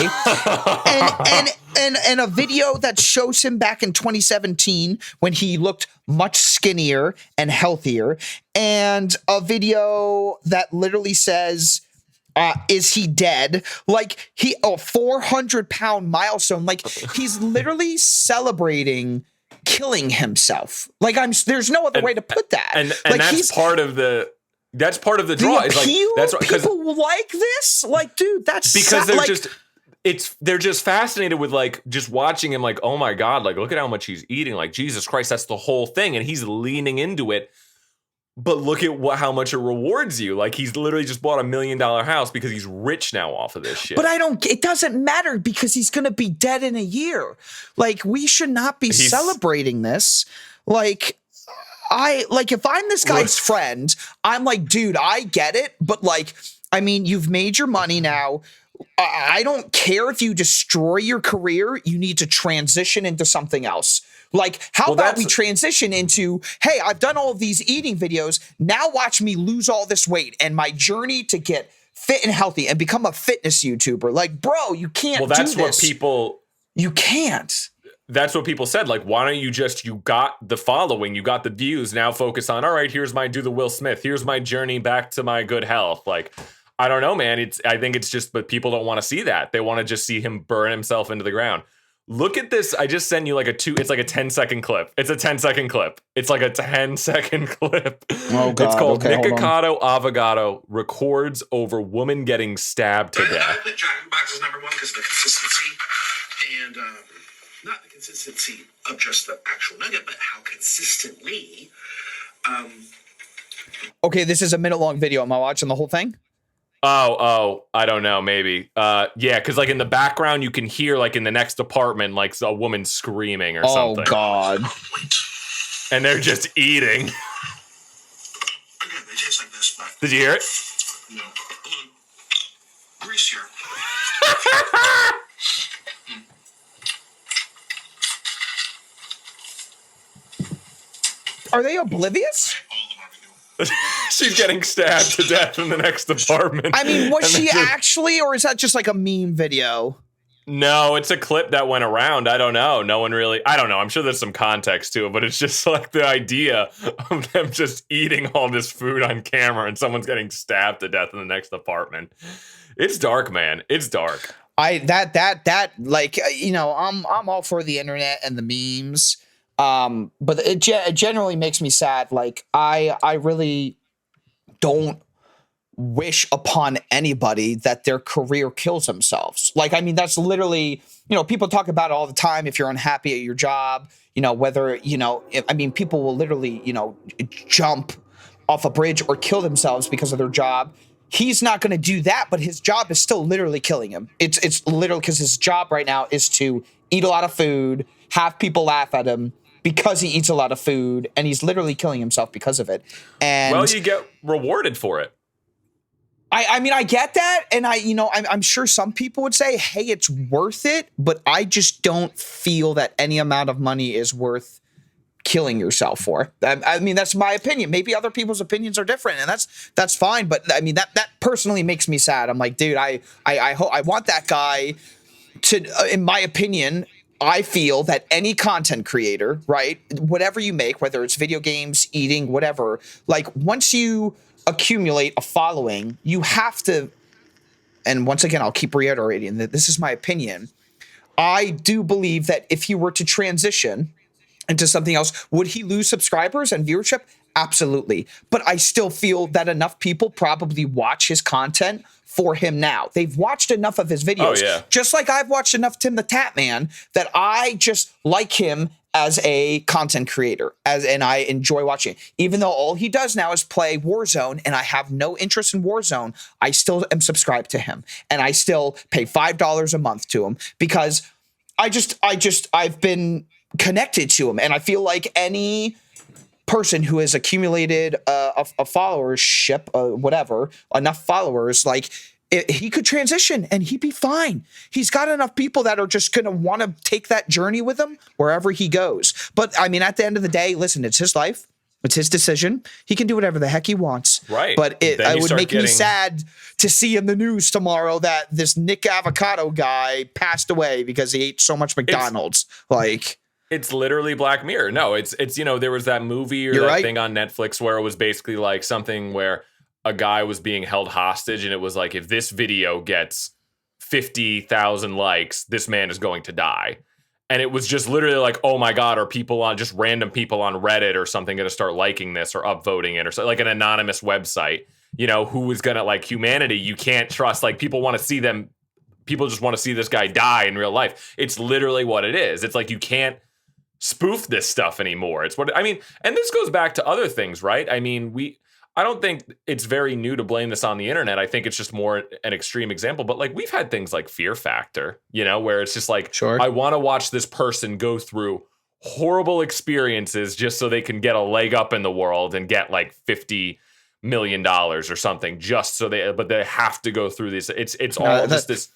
and a video that shows him back in 2017 when he looked much skinnier and healthier. And a video that literally says, is he dead? Like 400-pound milestone. Like he's literally celebrating killing himself. Like there's no other way to put that. And like that's part of the draw. Is like that's people like this. Like, dude, that's because they're just fascinated with like just watching him. Like, oh my God, like look at how much he's eating. Like Jesus Christ, that's the whole thing, and he's leaning into it. But look at how much it rewards you. Like he's literally just bought $1 million house because he's rich now off of this shit. But it doesn't matter because he's going to be dead in a year. Like we should not be celebrating this. Like if I'm this guy's friend, I'm like, dude, I get it. But like, I mean, you've made your money now. I don't care if you destroy your career. You need to transition into something else. Like, how about we transition into, hey, I've done all of these eating videos. Now watch me lose all this weight and my journey to get fit and healthy and become a fitness YouTuber. Like, bro, you can't do this. You can't. That's what people said. Like, why don't you got the following, you got the views. Now focus on, all right, here's do the Will Smith. Here's my journey back to my good health. Like, I don't know, man. I think it's just, but people don't want to see that. They want to just see him burn himself into the ground. Look at this. I just sent you it's like a 10-second clip. It's a 10-second clip. It's like a 10-second clip. Oh, God. It's called Okay, Nickacado Avocado records over woman getting stabbed to death. I put Dragonbox as number one because of the consistency and not the consistency of just the actual nugget, but how consistently. Okay, this is a minute-long video. Am I watching the whole thing? Oh, I don't know, maybe. Yeah, because like in the background, you can hear like in the next apartment, like a woman screaming or something. Oh, God. And they're just eating. Again, they taste like this, but Did you hear it? no. Greasier. Are they oblivious? All the barbecue. She's getting stabbed to death in the next apartment. I mean, was And she they're just- actually, or is that just like a meme video? No, it's a clip that went around. I don't know. No one really. I don't know. I'm sure there's some context to it, but it's just like the idea of them just eating all this food on camera and someone's getting stabbed to death in the next apartment. It's dark, man. It's dark. That like, you know, I'm all for the internet and the memes. But it generally makes me sad. Like I really don't wish upon anybody that their career kills themselves. Like, I mean, that's literally, you know, people talk about it all the time. If you're unhappy at your job, you know, whether, you know, I mean, people will literally, you know, jump off a bridge or kill themselves because of their job. He's not going to do that, but his job is still literally killing him. It's literally because his job right now is to eat a lot of food, have people laugh at him because he eats a lot of food, and he's literally killing himself because of it. And well, you get rewarded for it. I mean, I get that, and I'm sure some people would say, hey, it's worth it, but I just don't feel that any amount of money is worth killing yourself for. I mean, that's my opinion. Maybe other people's opinions are different, and that's fine. But I mean, that personally makes me sad. I'm like, dude, I want that guy to, in my opinion, I feel that any content creator, right, whatever you make, whether it's video games, eating, whatever, like once you accumulate a following, you have to, and once again, I'll keep reiterating that this is my opinion. I do believe that if he were to transition into something else, would he lose subscribers and viewership? Absolutely. But I still feel that enough people probably watch his content for him now. They've watched enough of his videos. Oh, yeah. Just like I've watched enough Tim the Tap Man that I just like him as a content creator, and I enjoy watching it. Even though all he does now is play Warzone, and I have no interest in Warzone, I still am subscribed to him, and I still pay $5 a month to him because I've been connected to him, and I feel like any person who has accumulated a followership, whatever, enough followers, like he could transition and he'd be fine. He's got enough people that are just going to want to take that journey with him wherever he goes. But I mean, at the end of the day, listen, it's his life. It's his decision. He can do whatever the heck he wants. Right. But it would make me sad to see in the news tomorrow that this Nickacado Avocado guy passed away because he ate so much McDonald's. It's literally Black Mirror. No, it's you know, there was that movie or that thing on Netflix where it was basically like something where a guy was being held hostage, and it was like, if this video gets 50,000 likes, this man is going to die. And it was just literally like, oh my God, are people on, just random people on Reddit or something going to start liking this or upvoting it, or so, like an anonymous website, you know, who is going to, like, humanity, you can't trust, like, people want to see them, people just want to see this guy die in real life. It's literally what it is. It's like, you can't spoof this stuff anymore. It's what, I mean, and this goes back to other things, right? I mean, I don't think it's very new to blame this on the internet. I think it's just more an extreme example. But like, we've had things like Fear Factor, you know, where it's just like, sure, I want to watch this person go through horrible experiences just so they can get a leg up in the world and get like $50 million or something, just so but they have to go through this. It's all just this.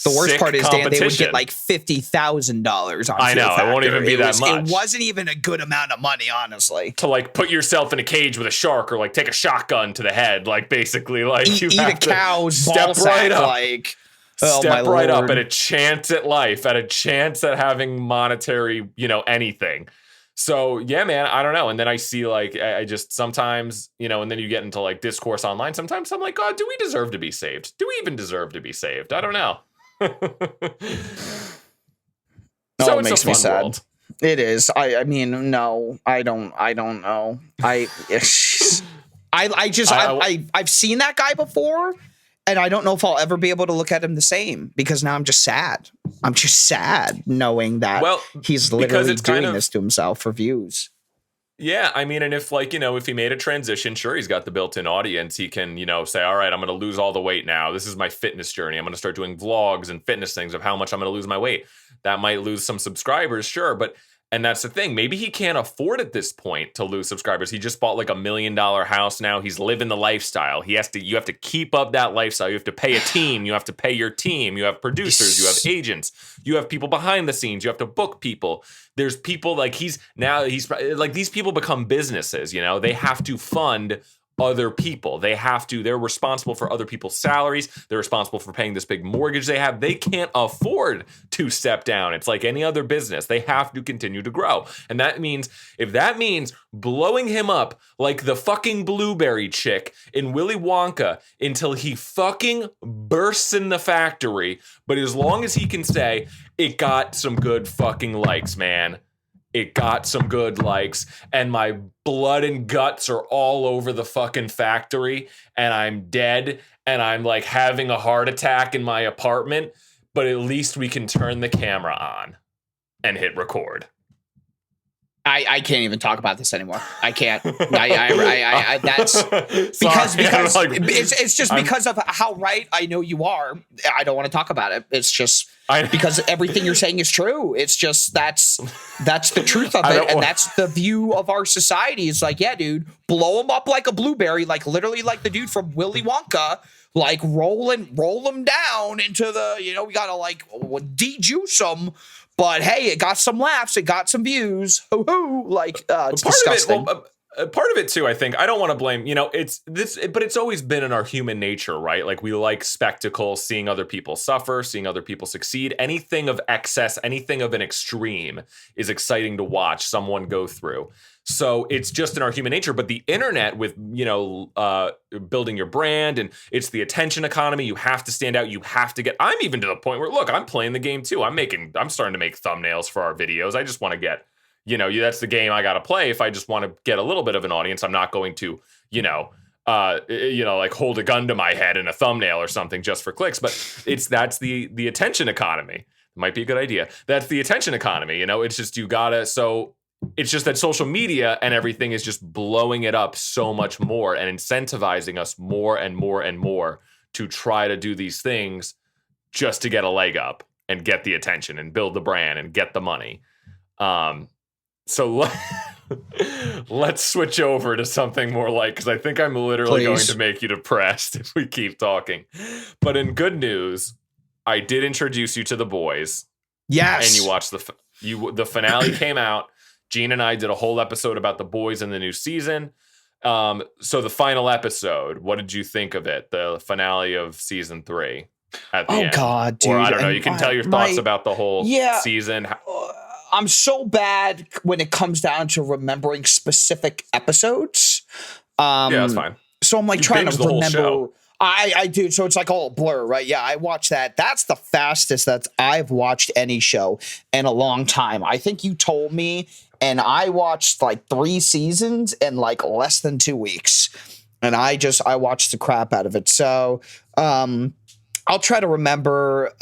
The worst part is, Dan, they would get like $50,000 on. I know, it won't even be that much. It wasn't even a good amount of money, honestly. To like put yourself in a cage with a shark, or like take a shotgun to the head, like basically, like eat a cow's step right up, like step right up at a chance at life, at a chance at having monetary, you know, anything. So yeah, man, I don't know. And then I see, like, I just sometimes, you know, and then you get into like discourse online. Sometimes I'm like, God, do we deserve to be saved? Do we even deserve to be saved? I don't know. So it makes me sad. World. It is. I mean, no, I don't know. I've seen that guy before, and I don't know if I'll ever be able to look at him the same, because now I'm just sad. I'm just sad knowing that he's literally doing this to himself for views. Yeah, I mean, and if, like, you know, if he made a transition, sure, he's got the built-in audience. He can, you know, say, all right, I'm going to lose all the weight now. This is my fitness journey. I'm going to start doing vlogs and fitness things of how much I'm going to lose my weight. That might lose some subscribers, sure, but, and that's the thing. Maybe he can't afford at this point to lose subscribers. He just bought like $1 million house now. He's living the lifestyle. You have to keep up that lifestyle. You have to pay a team. You have to pay your team. You have producers. You have agents. You have people behind the scenes. You have to book people. There's people like he's like, these people become businesses, you know, they have to fund other people. They're responsible for other people's salaries. They're responsible for paying this big mortgage they have. They can't afford to step down. It's like any other business. They have to continue to grow. And if that means blowing him up like the fucking blueberry chick in Willy Wonka until he fucking bursts in the factory, but as long as he can say, it got some good fucking likes, man. It got some good likes, and my blood and guts are all over the fucking factory, and I'm dead, and I'm like having a heart attack in my apartment, but at least we can turn the camera on and hit record. I can't even talk about this anymore. I can't. That's because it's just because of how right I know you are. I don't want to talk about it. It's just because everything you're saying is true. It's just that's the truth of it, and that's the view of our society. It's like, yeah, dude, blow him up like a blueberry, like literally like the dude from Willy Wonka. Like roll them down into the, we gotta like de-juice them. But hey, it got some laughs, it got some views. Hoo-hoo. Like, it's disgusting. Part of it too, I think, I don't want to blame, it's this, but it's always been in our human nature, right? Like we like spectacle, seeing other people suffer, seeing other people succeed. Anything of excess, anything of an extreme is exciting to watch someone go through. So it's just in our human nature. But the internet with, building your brand, and it's the attention economy. You have to stand out. You have to I'm even to the point where, look, I'm playing the game too. I'm starting to make thumbnails for our videos. I just want to get, that's the game I got to play. If I just want to get a little bit of an audience, I'm not going to, like hold a gun to my head in a thumbnail or something just for clicks. But that's the attention economy. Might be a good idea. That's the attention economy. It's just, it's just that social media and everything is just blowing it up so much more and incentivizing us more and more and more to try to do these things just to get a leg up and get the attention and build the brand and get the money. So let's switch over to something more light, because I think I'm literally going to make you depressed if we keep talking. But in good news, I did introduce you to The Boys. Yes. And you watched the finale came out. Gene and I did a whole episode about The Boys in the new season. So the final episode, what did you think of it? The finale of season 3 at the end. God, dude. Or I don't know. You can tell your thoughts about the whole season. I'm so bad when it comes down to remembering specific episodes. Yeah, that's fine. So I'm like trying to remember. I do. So it's like all blur, right? Yeah, I watched that. That's the fastest that I've watched any show in a long time. I think you told me, and I watched like 3 seasons in like less than 2 weeks. And I watched the crap out of it. So I'll try to remember.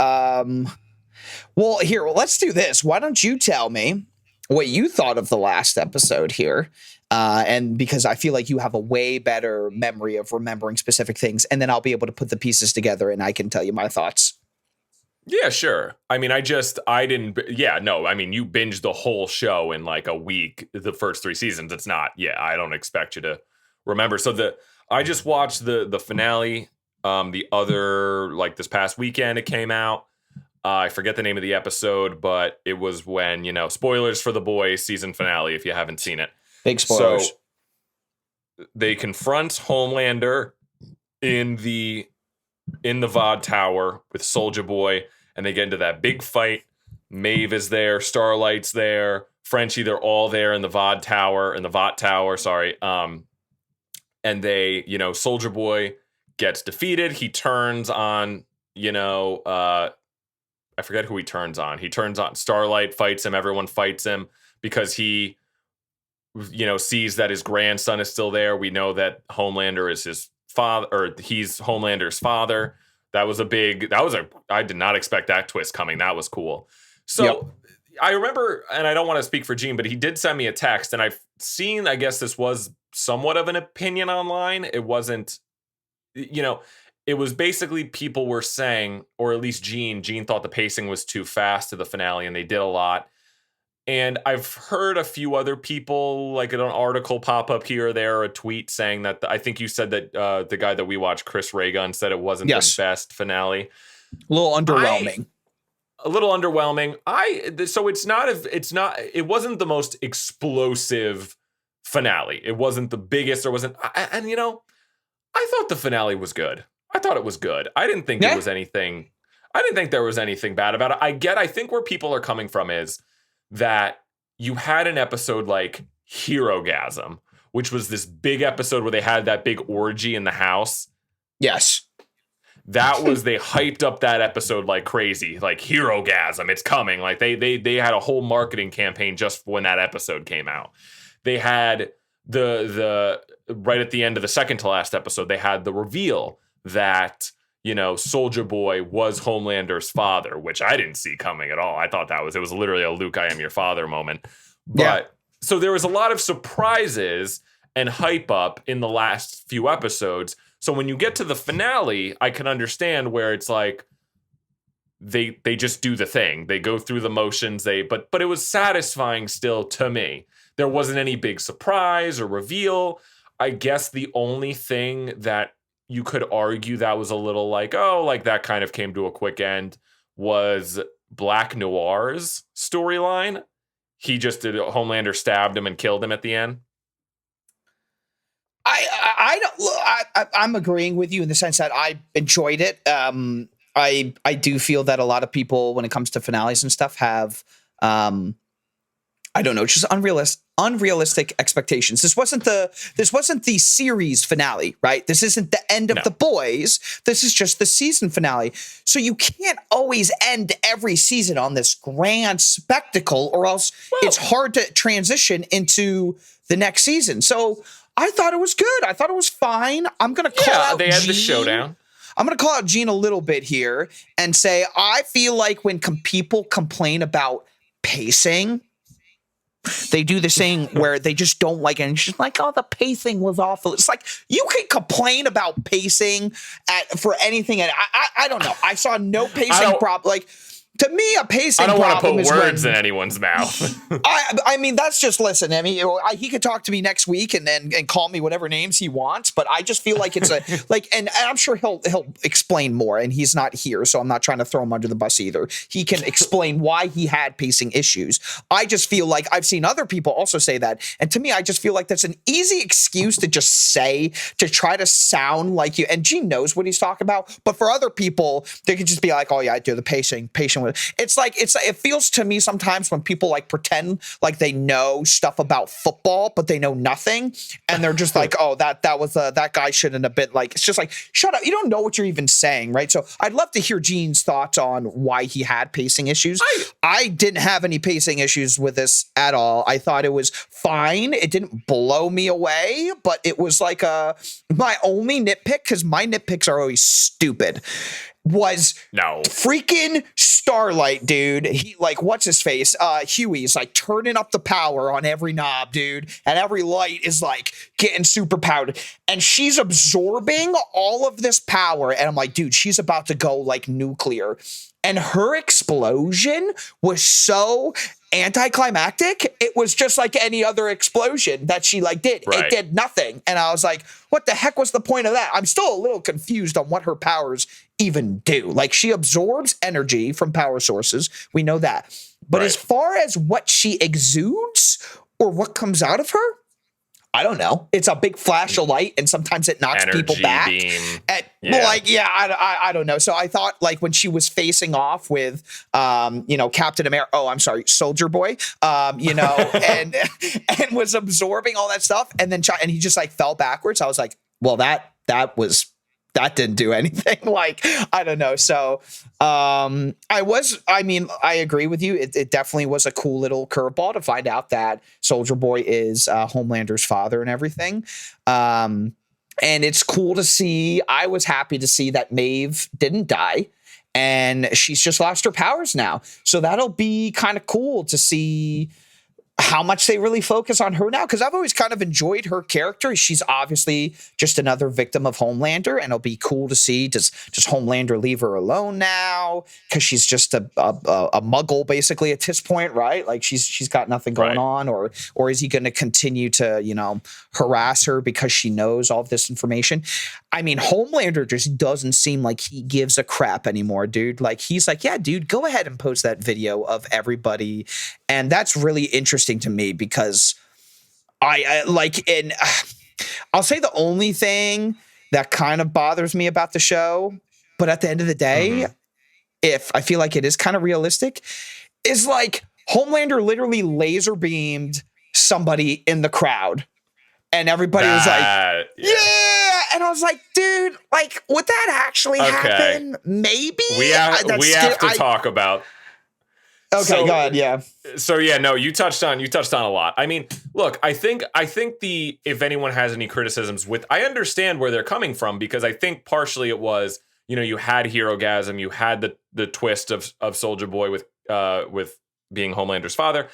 Well, here, let's do this. Why don't you tell me what you thought of the last episode here? And because I feel like you have a way better memory of remembering specific things, and then I'll be able to put the pieces together and I can tell you my thoughts. Yeah, sure. I mean, you binged the whole show in like a week, the first 3 seasons. It's not, I don't expect you to remember. So I just watched the finale, this past weekend it came out. I forget the name of the episode, but it was when, spoilers for The Boys season finale, if you haven't seen it. Big spoilers. So they confront Homelander in the VOD tower with Soulja Boy, and they get into that big fight. Maeve is there, Starlight's there, Frenchie, they're all there in the VOD tower, sorry. And they, Soulja Boy gets defeated. He turns on, I forget who he turns on. He turns on Starlight, fights him, everyone fights him because he sees that his grandson is still there. We know that Homelander is his father, or he's Homelander's father. I did not expect that twist coming. That was cool. So I remember, and I don't want to speak for Gene, but he did send me a text, and I've seen, I guess this was somewhat of an opinion online. It wasn't, it was basically people were saying, or at least Gene thought the pacing was too fast to the finale, and they did a lot. And I've heard a few other people, like an article pop up here or there, or a tweet saying that I think you said that the guy that we watched, Chris Raygun, said it wasn't the best finale. A little underwhelming. So it wasn't the most explosive finale. It wasn't the biggest. And you know, I thought the finale was good. I thought it was good. I didn't think it was anything. I didn't think there was anything bad about it. I think where people are coming from is that you had an episode like Herogasm, which was this big episode where they had that big orgy in the house. Yes. That was, they hyped up that episode like crazy, like Herogasm, it's coming. Like they had a whole marketing campaign just when that episode came out. They had the right at the end of the second to last episode, they had the reveal that, you know, Soldier Boy was Homelander's father, which I didn't see coming at all. I thought it was literally a Luke, I am your father moment. But so there was a lot of surprises and hype up in the last few episodes. So when you get to the finale, I can understand where it's like they just do the thing. They go through the motions. But it was satisfying still to me. There wasn't any big surprise or reveal. I guess the only thing that you could argue that was a little like, oh, like that kind of came to a quick end was Black Noir's storyline. He just did, Homelander stabbed him and killed him at the end. I'm agreeing with you in the sense that I enjoyed it. I do feel that a lot of people, when it comes to finales and stuff, have I don't know, just unrealistic expectations. This wasn't the series finale, right? This isn't the end of The Boys. This is just the season finale. So you can't always end every season on this grand spectacle, or else it's hard to transition into the next season. So I thought it was good. I thought it was fine. I'm going to call out they had Gene. the showdown. I'm going to call out Gene a little bit here and say, I feel like when people complain about pacing, they do this thing where they just don't like it. And it's just like, oh, the pacing was awful. It's like, you can complain about pacing for anything. And I don't know. I saw no pacing problem. Like, to me, a pacing problem. I don't want to put words in anyone's mouth. I mean, that's just, listen, I mean, he could talk to me next week and call me whatever names he wants, but I just feel like it's a, like, and I'm sure he'll explain more, and he's not here, so I'm not trying to throw him under the bus either. He can explain why he had pacing issues. I just feel like I've seen other people also say that, and to me, I just feel like that's an easy excuse to just say, to try to sound like you, and Gene knows what he's talking about, but for other people, they could just be like, oh yeah, I do the pacing. It's like, it feels to me sometimes when people like pretend like they know stuff about football, but they know nothing. And they're just like, oh, that guy shouldn't have been, like, it's just like, shut up. You don't know what you're even saying. Right. So I'd love to hear Gene's thoughts on why he had pacing issues. I didn't have any pacing issues with this at all. I thought it was fine. It didn't blow me away, but it was like my only nitpick, because my nitpicks are always stupid, was freaking Starlight, dude. He, like, what's his face? Huey's like turning up the power on every knob, dude. And every light is like getting super powered. And she's absorbing all of this power. And I'm like, dude, she's about to go like nuclear. And her explosion was so anticlimactic. It was just like any other explosion that she like did. Right. It did nothing. And I was like, what the heck was the point of that? I'm still a little confused on what her powers even do. Like, she absorbs energy from power sources. We know that. But as far as what she exudes or what comes out of her, I don't know. It's a big flash of light, and sometimes it knocks people back. I don't know. So I thought, like, when she was facing off with, Captain America. Oh, I'm sorry, Soldier Boy. And was absorbing all that stuff, and then he just like fell backwards. I was like, well, that didn't do anything. Like, I don't know. So I agree with you. It definitely was a cool little curveball to find out that Soldier Boy is Homelander's father and everything. And it's cool to see. I was happy to see that Maeve didn't die, and she's just lost her powers now. So that'll be kind of cool to see how much they really focus on her now, because I've always kind of enjoyed her character. She's obviously just another victim of Homelander, and it'll be cool to see, does Homelander leave her alone now, because she's just a muggle basically at this point, right? Like, she's got nothing going on, or is he going to continue to harass her because she knows all of this information? I mean, Homelander just doesn't seem like he gives a crap anymore, dude. Like, he's like, yeah, dude, go ahead and post that video of everybody. And that's really interesting to me, because I like, and I'll say the only thing that kind of bothers me about the show, but at the end of the day, if I feel like it is kind of realistic, is like Homelander literally laser beamed somebody in the crowd, and everybody was like, yeah. And I was like, dude, like, would that actually happen? Maybe we have to talk about. Okay, so, go ahead. Yeah. So yeah, no, you touched on a lot. I mean, look, I think if anyone has any criticisms I understand where they're coming from, because I think partially it was, you had Herogasm, you had the twist of Soldier Boy with being Homelander's father.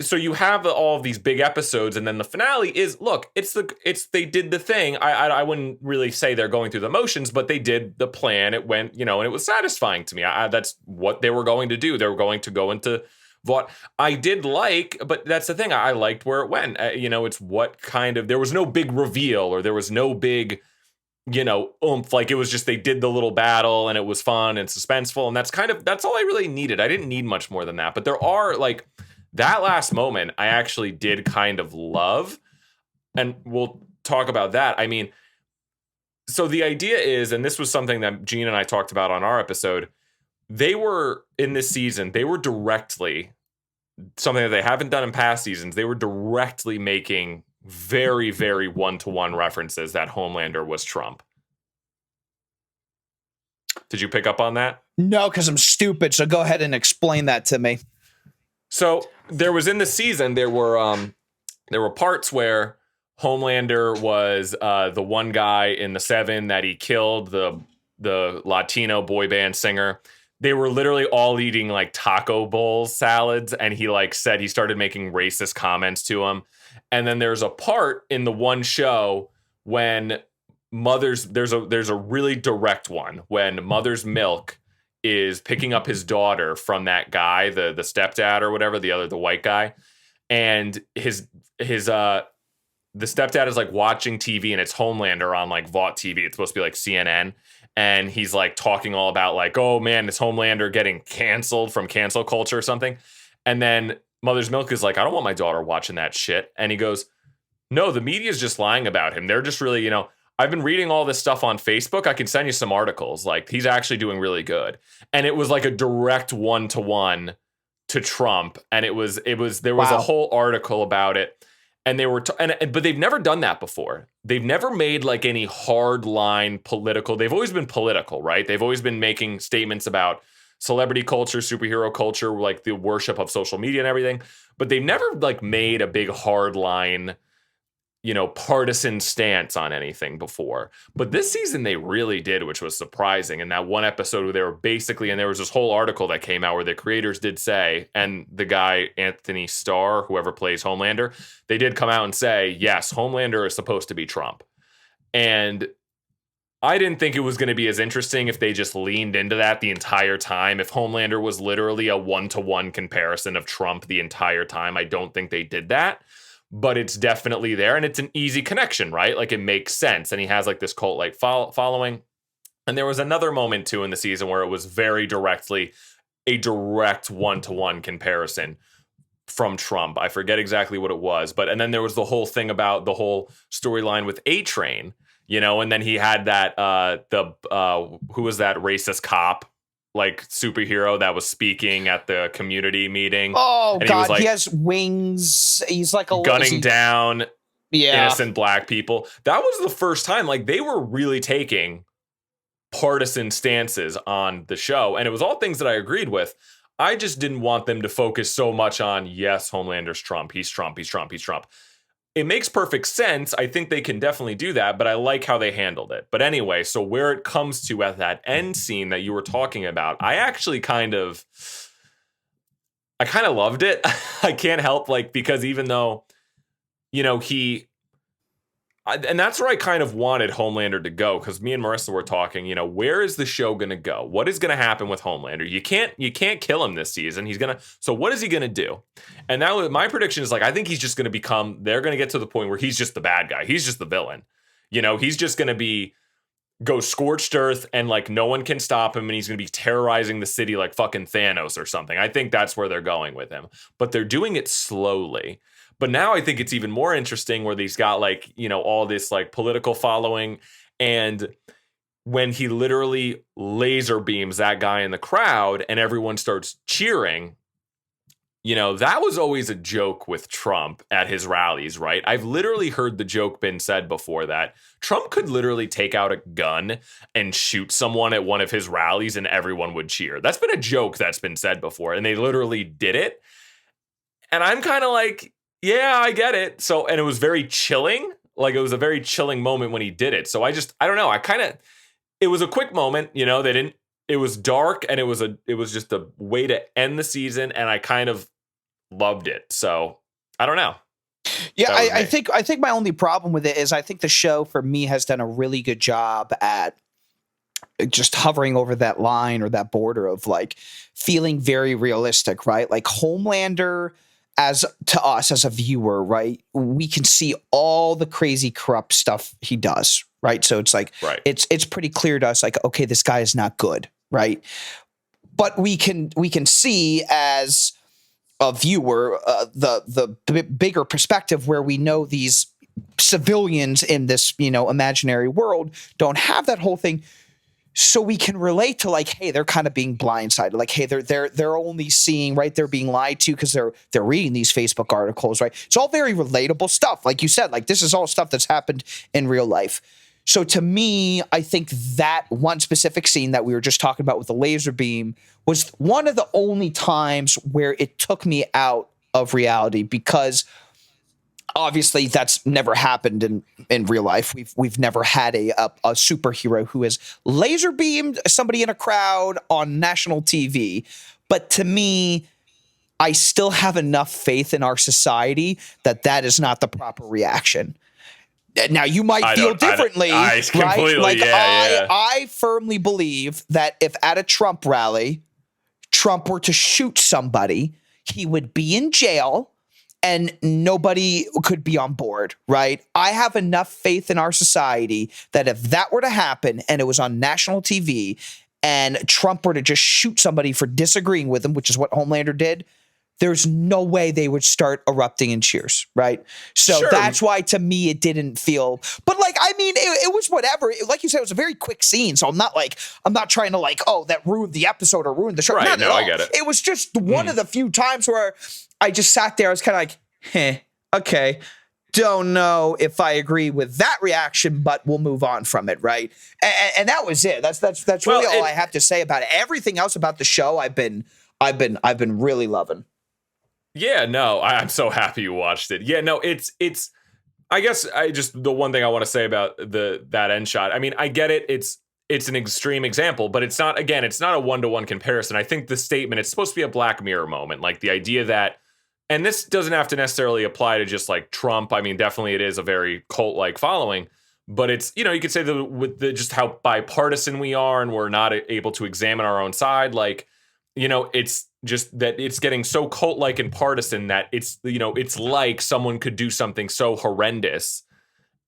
So you have all of these big episodes, and then the finale is, look, they did the thing. I wouldn't really say they're going through the motions, but they did the plan. It went, and it was satisfying to me. That's what they were going to do. They were going to go into what I did like, but that's the thing. I liked where it went. It's what kind of, there was no big reveal, or there was no big, oomph. Like, it was just, they did the little battle and it was fun and suspenseful. And that's all I really needed. I didn't need much more than that, but there are like, that last moment, I actually did kind of love, and we'll talk about that. I mean, so the idea is, and this was something that Gene and I talked about on our episode, they were, in this season, they were directly, something that they haven't done in past seasons, they were directly making very, very one-to-one references that Homelander was Trump. Did you pick up on that? No, because I'm stupid, so go ahead and explain that to me. So there was, in the season, there were parts where Homelander was the one guy in the 7 that he killed, the Latino boy band singer. They were literally all eating like taco bowl salads, and he said he started making racist comments to him. And then there's a part in the one show when there's a really direct one when Mother's Milk is picking up his daughter from that guy, the stepdad or whatever, the white guy. And the stepdad is like watching TV, and it's Homelander on like Vought TV. It's supposed to be like CNN. And he's like talking all about like, oh man, it's Homelander getting canceled from cancel culture or something. And then Mother's Milk is like, I don't want my daughter watching that shit. And he goes, no, the media's just lying about him. They're just really, I've been reading all this stuff on Facebook. I can send you some articles. Like, he's actually doing really good. And it was like a direct one-to-one to Trump. And there was a whole article about it. And they were, but they've never done that before. They've never made like any hard line political. They've always been political, right? They've always been making statements about celebrity culture, superhero culture, like the worship of social media and everything. But they've never like made a big hard line, partisan stance on anything before. But this season they really did, which was surprising. And that one episode where they were basically, and there was this whole article that came out where the creators did say, and the guy, Anthony Starr, whoever plays Homelander, they did come out and say, yes, Homelander is supposed to be Trump. And I didn't think it was going to be as interesting if they just leaned into that the entire time. If Homelander was literally a one-to-one comparison of Trump the entire time, I don't think they did that. But it's definitely there, and it's an easy connection, right? Like, it makes sense, and he has like this cult-like following. And there was another moment too in the season where it was very directly a direct one-to-one comparison from Trump. I forget exactly what it was, and then there was the whole thing about the whole storyline with A-Train, and then he had that who was that racist cop? Like superhero that was speaking at the community meeting. Oh and God, he, he has wings. He's like gunning down yeah. innocent black people. That was the first time like they were really taking partisan stances on the show, and it was all things that I agreed with. I just didn't want them to focus so much on, yes, Homelander's Trump. He's Trump. He's Trump. He's Trump. It makes perfect sense. I think they can definitely do that, but I like how they handled it. But anyway, so where it comes to at that end scene that you were talking about, I actually kind of loved it. I can't help, because even though, and that's where I kind of wanted Homelander to go, because me and Marissa were talking, where is the show going to go? What is going to happen with Homelander? You can't kill him this season. So what is he going to do? And now my prediction is I think he's just going to they're going to get to the point where he's just the bad guy. He's just the villain. He's just going to go scorched earth, and no one can stop him, and he's going to be terrorizing the city like fucking Thanos or something. I think that's where they're going with him, but they're doing it slowly. But now I think it's even more interesting where he's got like, you know, all this like political following. And when he literally laser beams that guy in the crowd and everyone starts cheering, you know, that was always a joke with Trump at his rallies, right? I've literally heard the joke been said before that Trump could literally take out a gun and shoot someone at one of his rallies and everyone would cheer. That's been a joke that's been said before, and they literally did it. And I'm kind of like, yeah, I get it. So, and it was very chilling. Like, it was a very chilling moment when he did it. So I don't know. It was a quick moment, you know, it was dark and it was just a way to end the season. And I kind of loved it. So I don't know. Yeah, I think my only problem with it is I think the show for me has done a really good job at just hovering over that line or that border of like feeling very realistic, right? Like Homelander, as to us as a viewer, right, we can see all the crazy corrupt stuff he does, right? So it's like, right. It's pretty clear to us, like, okay, this guy is not good, right? But we can see as a viewer the bigger perspective where we know these civilians in this, you know, imaginary world don't have that whole thing. So we can relate to like, hey, they're kind of being blindsided. Like, hey, they're only seeing, right, they're being lied to because they're reading these Facebook articles, right? It's all very relatable stuff. Like you said, like this is all stuff that's happened in real life. So to me, I think that one specific scene that we were just talking about with the laser beam was one of the only times where it took me out of reality, because obviously that's never happened in real life. We've never had a superhero who has laser beamed somebody in a crowd on national TV. But to me, I still have enough faith in our society that is not the proper reaction. Now you might feel differently, I completely, right? Like yeah. I firmly believe that if at a Trump rally, Trump were to shoot somebody, he would be in jail and nobody could be on board, right? I have enough faith in our society that if that were to happen and it was on national TV and Trump were to just shoot somebody for disagreeing with him, which is what Homelander did, there's no way they would start erupting in cheers, right? So Sure. That's why, to me, it didn't feel. But like, I mean, it was whatever. Like you said, it was a very quick scene. So I'm not trying to like, oh, that ruined the episode or ruined the show. Right? Not No, at all. I get it. It was just one of the few times where I just sat there. I was kind of like, okay. Don't know if I agree with that reaction, but we'll move on from it, right? And that was it. That's really all I have to say about it. Everything else about the show, I've been really loving. Yeah, no, I'm so happy you watched it. Yeah, no, it's. I guess the one thing I want to say about that end shot. I mean, I get it. It's an extreme example, but it's not. Again, it's not a 1-to-1 comparison. I think the statement, it's supposed to be a Black Mirror moment, like the idea that, and this doesn't have to necessarily apply to just like Trump. I mean, definitely it is a very cult-like following, but it's, you know, you could say that with just how bipartisan we are and we're not able to examine our own side, like, you know, it's just that it's getting so cult-like and partisan that it's, you know, it's like someone could do something so horrendous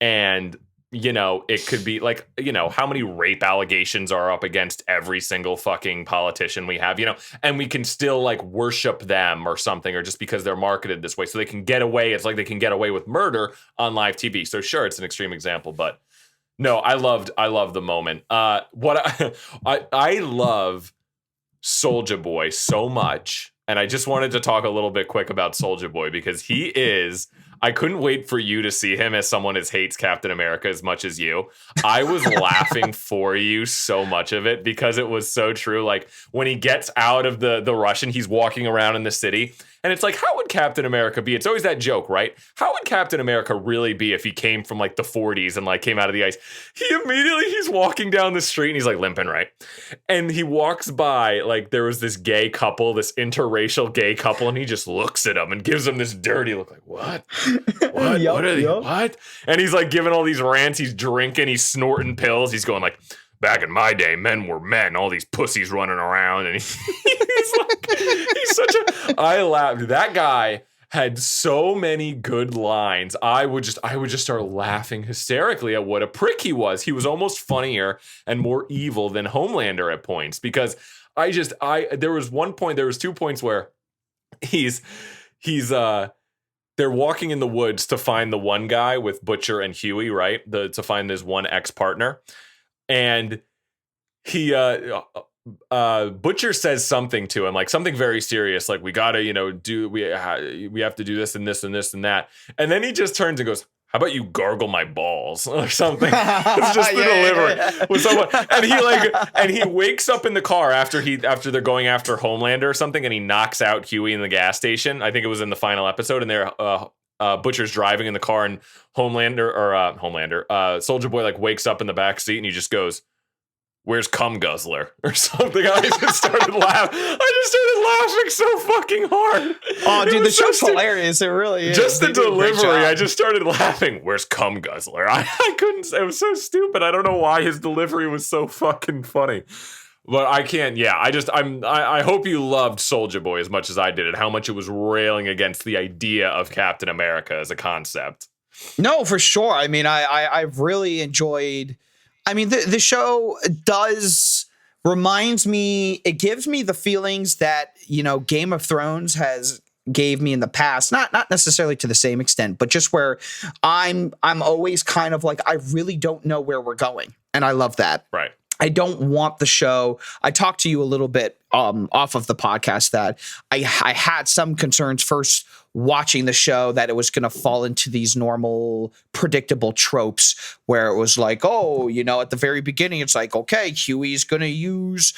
and, you know, it could be like, you know, how many rape allegations are up against every single fucking politician we have, you know, and we can still like worship them or something, or just because they're marketed this way so they can get away. It's like they can get away with murder on live TV. So sure, it's an extreme example, but no, I love the moment. What I love Soulja Boy so much, and I just wanted to talk a little bit quick about Soulja Boy because he is. I couldn't wait for you to see him as someone who hates Captain America as much as you. I was laughing for you so much of it because it was so true. Like when he gets out of the Russian, he's walking around in the city. And it's like, how would Captain America be? It's always that joke, right? How would Captain America really be if he came from like the 40s and like came out of the ice? He's walking down the street and he's like limping, right? And he walks by, like there was this gay couple, this interracial gay couple, and he just looks at them and gives them this dirty look like, what? What? Yep, what are they? yep. What? And he's like giving all these rants. He's drinking. He's snorting pills. He's going like, back in my day, men were men. All these pussies running around. And he's such a. I laughed. That guy had so many good lines. I would just start laughing hysterically at what a prick he was. He was almost funnier and more evil than Homelander at points, because there was 2 points where he's they're walking in the woods to find the one guy with Butcher and Huey, right? To find his one ex-partner. And he Butcher says something to him, like something very serious, like we gotta, we have to do this and this and this and that. And then he just turns and goes, how about you gargle my balls or something? It's just the delivery with someone. And he wakes up in the car after they're going after Homelander or something, and he knocks out Huey in the gas station. I think it was in the final episode, and they're Butcher's driving in the car, and Soldier Boy like wakes up in the back seat, and he just goes, "Where's Cum Guzzler?" or something. I just started laughing. So fucking hard. Oh, dude, the show's hilarious. It really is. Just the delivery. I just started laughing. Where's Cum Guzzler? I couldn't. It was so stupid. I don't know why his delivery was so fucking funny. But I can't. Yeah, I hope you loved Soulja Boy as much as I did, and how much it was railing against the idea of Captain America as a concept. No, for sure. I mean, I've really enjoyed. I mean, the show reminds me, it gives me the feelings that, Game of Thrones gave me in the past, not necessarily to the same extent, but just where I'm always kind of like, I really don't know where we're going. And I love that. Right. I don't want the show. I talked to you a little bit off of the podcast that I had some concerns first watching the show that it was going to fall into these normal predictable tropes where it was like, oh, at the very beginning, it's like, okay, Huey's going to use,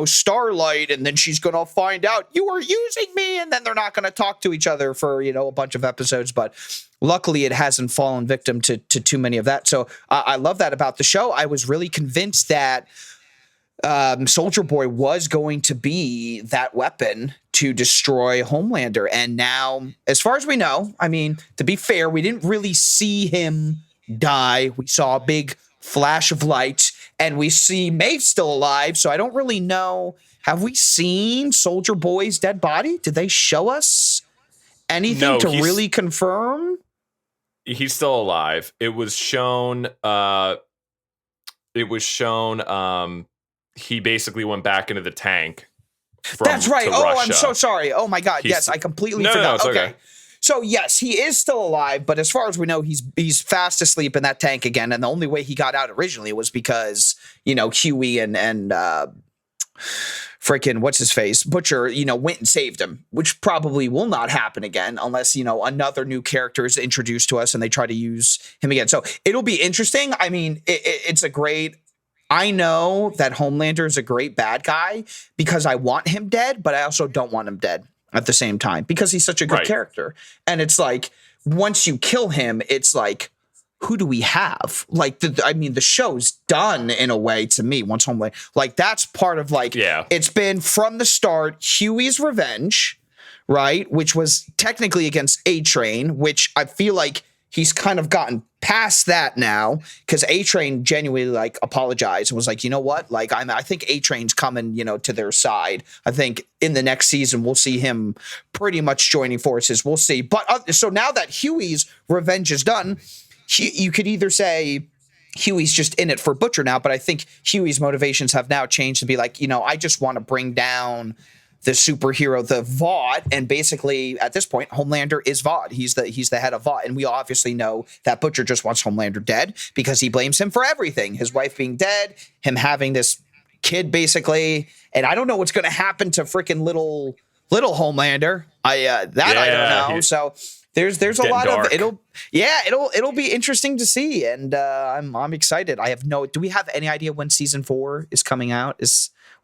Starlight, and then she's going to find out you are using me. And then they're not going to talk to each other for, a bunch of episodes. But luckily, it hasn't fallen victim to too many of that. So I love that about the show. I was really convinced that Soulja Boy was going to be that weapon to destroy Homelander. And now, as far as we know, I mean, to be fair, we didn't really see him die. We saw a big flash of light, and we see Maeve still alive. So I don't really know. Have we seen Soulja Boy's dead body? Did they show us anything to really confirm? He's still alive. It was shown. He basically went back into the tank. That's right. Oh, Russia. I'm so sorry. Oh my God. Yes, I completely forgot. No, it's okay. So yes, he is still alive, but as far as we know, he's fast asleep in that tank again. And the only way he got out originally was because Huey and freaking what's his face Butcher went and saved him, which probably will not happen again unless another new character is introduced to us and they try to use him again. So it'll be interesting. I mean, it's a great. I know that Homelander is a great bad guy because I want him dead, but I also don't want him dead at the same time because he's such a good character. And it's like, once you kill him, it's like, who do we have? Like, the show's done in a way to me once Homelander. Like, that's part of it's been from the start, Huey's revenge, right? Which was technically against A-Train, which I feel like he's kind of gotten past that now because A-Train genuinely apologized and was like, you know what? I think A-Train's coming, to their side. I think in the next season, we'll see him pretty much joining forces. We'll see. But so now that Huey's revenge is done, you could either say Huey's just in it for Butcher now, but I think Huey's motivations have now changed to be like, I just want to bring down the superhero, the Vought, and basically at this point, Homelander is Vought. He's the head of Vought, and we obviously know that Butcher just wants Homelander dead because he blames him for everything. His wife being dead, him having this kid basically, and I don't know what's going to happen to freaking little Homelander. I don't know. So there's a lot dark. of it'll be interesting to see, and I'm excited. Do we have any idea when season 4 is coming out?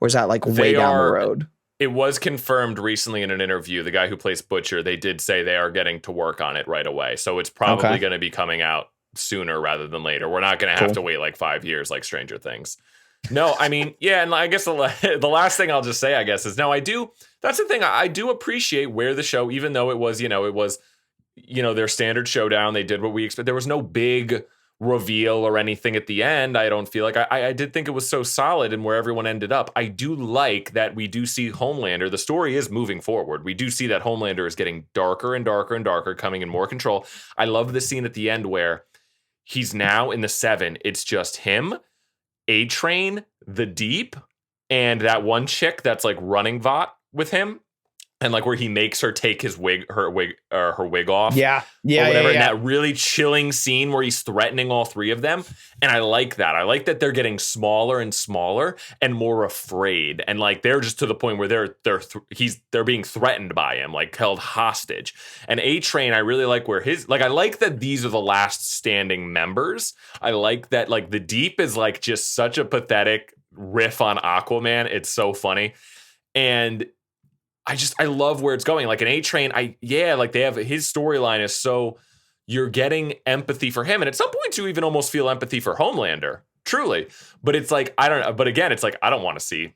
Or is that way down the road? It was confirmed recently in an interview. The guy who plays Butcher, they did say they are getting to work on it right away. So it's probably going to be coming out sooner rather than later. We're not going to have to wait 5 years like Stranger Things. No, I mean, yeah, and I guess the last thing I'll just say, I guess, is that's the thing. I do appreciate where the show, even though it was their standard showdown, they did what we expected. There was no big reveal or anything at the end. I don't feel like I did think it was so solid and where everyone ended up. I do like that we do see Homelander. The story is moving forward. We do see that Homelander is getting darker and darker and darker, coming in more control. I love the scene at the end where he's now in the 7. It's just him, A-Train, the Deep, and that one chick that's running Vought with him. and like where he makes her take her wig off. Yeah. Or whatever. Yeah. And that really chilling scene where he's threatening all three of them. And I like that. I like that they're getting smaller and smaller and more afraid. And like they're just to the point where they're being threatened by him, like held hostage. And A-Train, I really like where I like that these are the last standing members. I like that like the Deep is like just such a pathetic riff on Aquaman. It's so funny. And I love where it's going. Like an A-Train, like they have his storyline is so you're getting empathy for him. And at some point you even almost feel empathy for Homelander, truly. But it's like, I don't know. But again, it's like, I don't want to see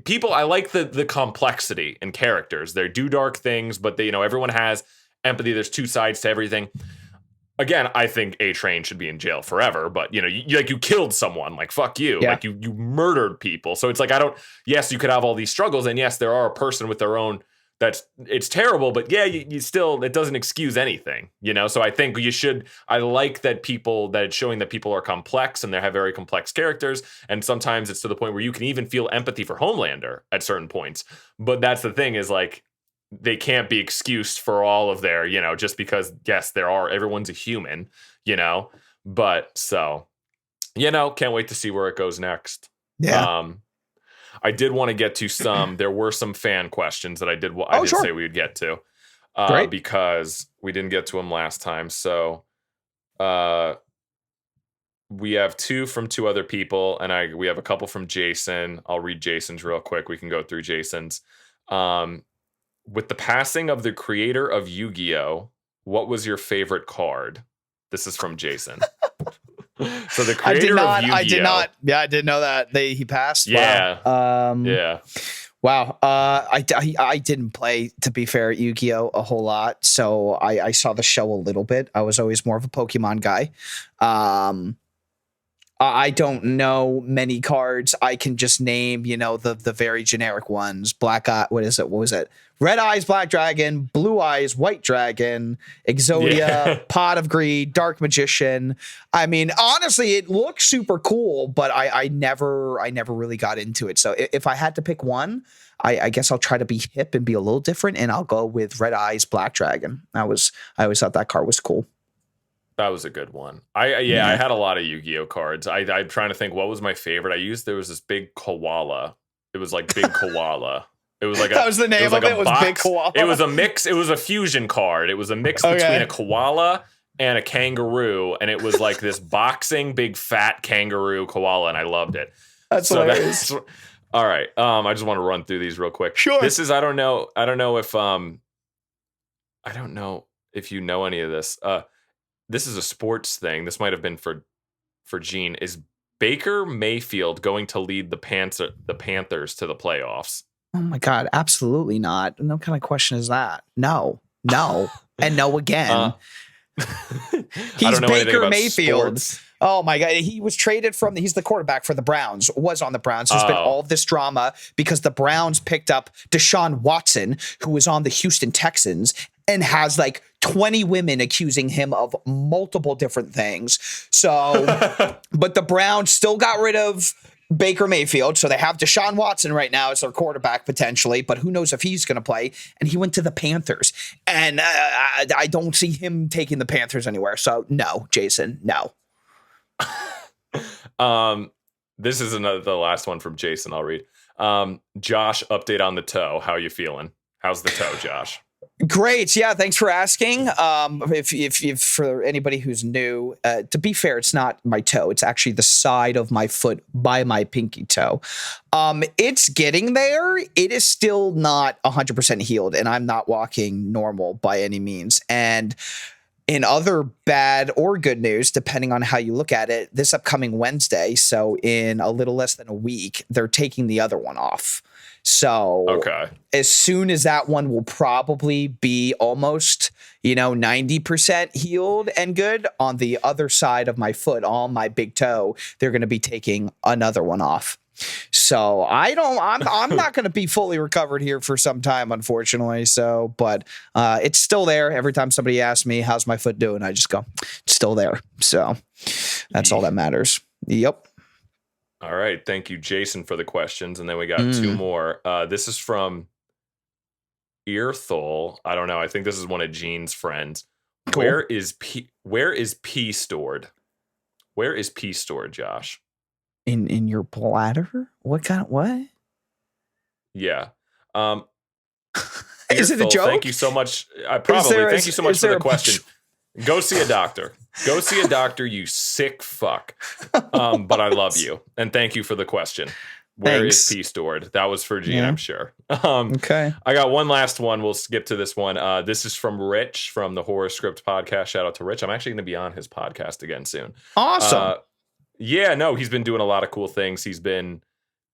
people. I like the complexity in characters. They do dark things, but they, everyone has empathy. There's two sides to everything. Again, I think A-Train should be in jail forever, but you killed someone, like fuck you, like you murdered people. So it's like yes, you could have all these struggles, and yes, there are a person with their own. It's terrible, but yeah, you still it doesn't excuse anything, So I think you should. I like that it's showing that people are complex and they have very complex characters, and sometimes it's to the point where you can even feel empathy for Homelander at certain points. But that's the thing is like. They can't be excused for all of their, just because, yes, everyone's a human, but so, can't wait to see where it goes next. Yeah. I did want to get to there were some fan questions that I did sure. say we would get to, Great. because we didn't get to them last time. So, we have 2 from 2 other people, and we have a couple from Jason. I'll read Jason's real quick. We can go through Jason's. With the passing of the creator of Yu-Gi-Oh, what was your favorite card? This is from Jason. So the creator of Yu-Gi-Oh. I did not. Yeah, I didn't know that he passed. Yeah. Wow. Yeah. Wow. I didn't play, to be fair, Yu-Gi-Oh a whole lot, so I saw the show a little bit. I was always more of a Pokemon guy. I don't know many cards. I can just name, the very generic ones. Black Eye, what is it? What was it? Red Eyes, Black Dragon, Blue Eyes, White Dragon, Exodia, Pot of Greed, Dark Magician. I mean, honestly, it looks super cool, but I never really got into it. So if I had to pick one, I guess I'll try to be hip and be a little different, and I'll go with Red Eyes, Black Dragon. I always thought that card was cool. That was a good one. I had a lot of Yu-Gi-Oh cards. I'm trying to think what was my favorite. There was this big koala. It was like big koala. It was like that was the name of it. Was Big Koala. It was a mix. It was a fusion card. It was a mix between a koala and a kangaroo, and it was like this boxing big fat kangaroo koala, and I loved it. That's hilarious. All right. I just want to run through these real quick. Sure. This is I don't know if you know any of this. This is a sports thing. This might have been for Gene. Is Baker Mayfield going to lead the Panthers to the playoffs? Oh my God, absolutely not. No kind of question is that. No, and no again. He's Baker Mayfield. Sports. Oh my God. He was traded he's the quarterback for the Browns, was on the Browns. There's been all of this drama because the Browns picked up Deshaun Watson, who was on the Houston Texans, and has like 20 women accusing him of multiple different things. So, but the Browns still got rid of Baker Mayfield. So they have Deshaun Watson right now as their quarterback potentially, but who knows if he's going to play. And he went to the Panthers. And I don't see him taking the Panthers anywhere. So no, Jason, no. This is the last one from Jason. I'll read. Josh, update on the toe. How are you feeling? How's the toe, Josh? Great. Yeah. Thanks for asking. If for anybody who's new, to be fair, it's not my toe. It's actually the side of my foot by my pinky toe. It's getting there. It is still not 100% healed, and I'm not walking normal by any means. And in other bad or good news, depending on how you look at it, this upcoming Wednesday, so in a little less than a week, they're taking the other one off. So as soon as that one will probably be almost, 90% healed and good, on the other side of my foot, on my big toe, they're going to be taking another one off. So I'm not going to be fully recovered here for some time, unfortunately. So, but it's still there. Every time somebody asks me, how's my foot doing? I just go, it's still there. So that's all that matters. Yep. All right. Thank you, Jason, for the questions. And then we got 2 more. This is from Earthol. I don't know. I think this is one of Gene's friends. Cool. Where is pee stored? Where is pee stored, Josh? In your bladder? What? Yeah. Is it a Earthol, joke? Thank you so much. Thank you so much for the question. Go see a doctor. Go see a doctor, you sick fuck. But I love you. And thank you for the question. Where is pee stored? That was for Gene, I'm sure. Okay. I got one last one. We'll skip to this one. This is from Rich from the Horror Script podcast. Shout out to Rich. I'm actually going to be on his podcast again soon. Awesome. He's been doing a lot of cool things. He's been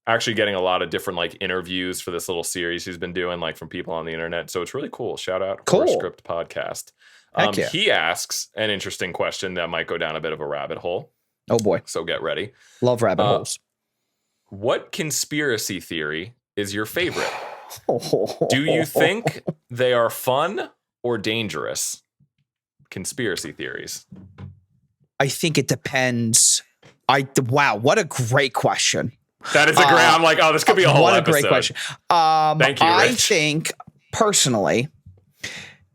actually getting a lot of different like interviews for this little series he's been doing like from people on the internet. So it's really cool. Shout out Horror Script podcast. Heck yeah. He asks an interesting question that might go down a bit of a rabbit hole. Oh boy. So get ready. Love rabbit holes. What conspiracy theory is your favorite? Do you think they are fun or dangerous? Conspiracy theories. I think it depends. Wow, what a great question. That is a great. I'm like, oh, this could be a whole episode. What a great question. Thank you, Rich. I think personally,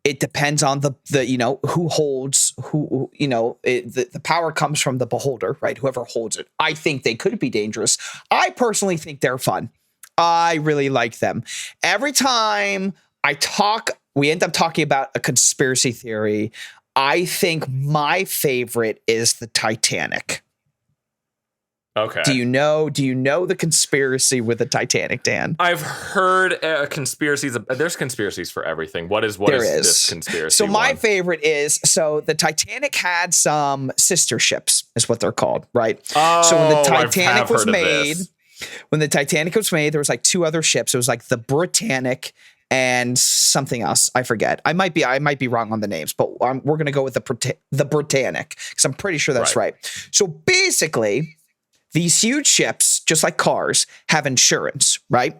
it depends on the who holds who the power comes from the beholder, right? Whoever holds it. I think they could be dangerous. I personally think they're fun. I really like them. Every time we end up talking about a conspiracy theory. I think my favorite is the Titanic. Okay. Do you know the conspiracy with the Titanic, Dan? I've heard conspiracies. There's conspiracies for everything. What is this conspiracy? So my favorite is the Titanic had some sister ships, is what they're called, right? Oh, so when the Titanic was made, there was like two other ships. It was like the Britannic and something else. I forget. I might be wrong on the names, but we're gonna go with the Britannic because I'm pretty sure that's right. So basically, these huge ships, just like cars, have insurance, right?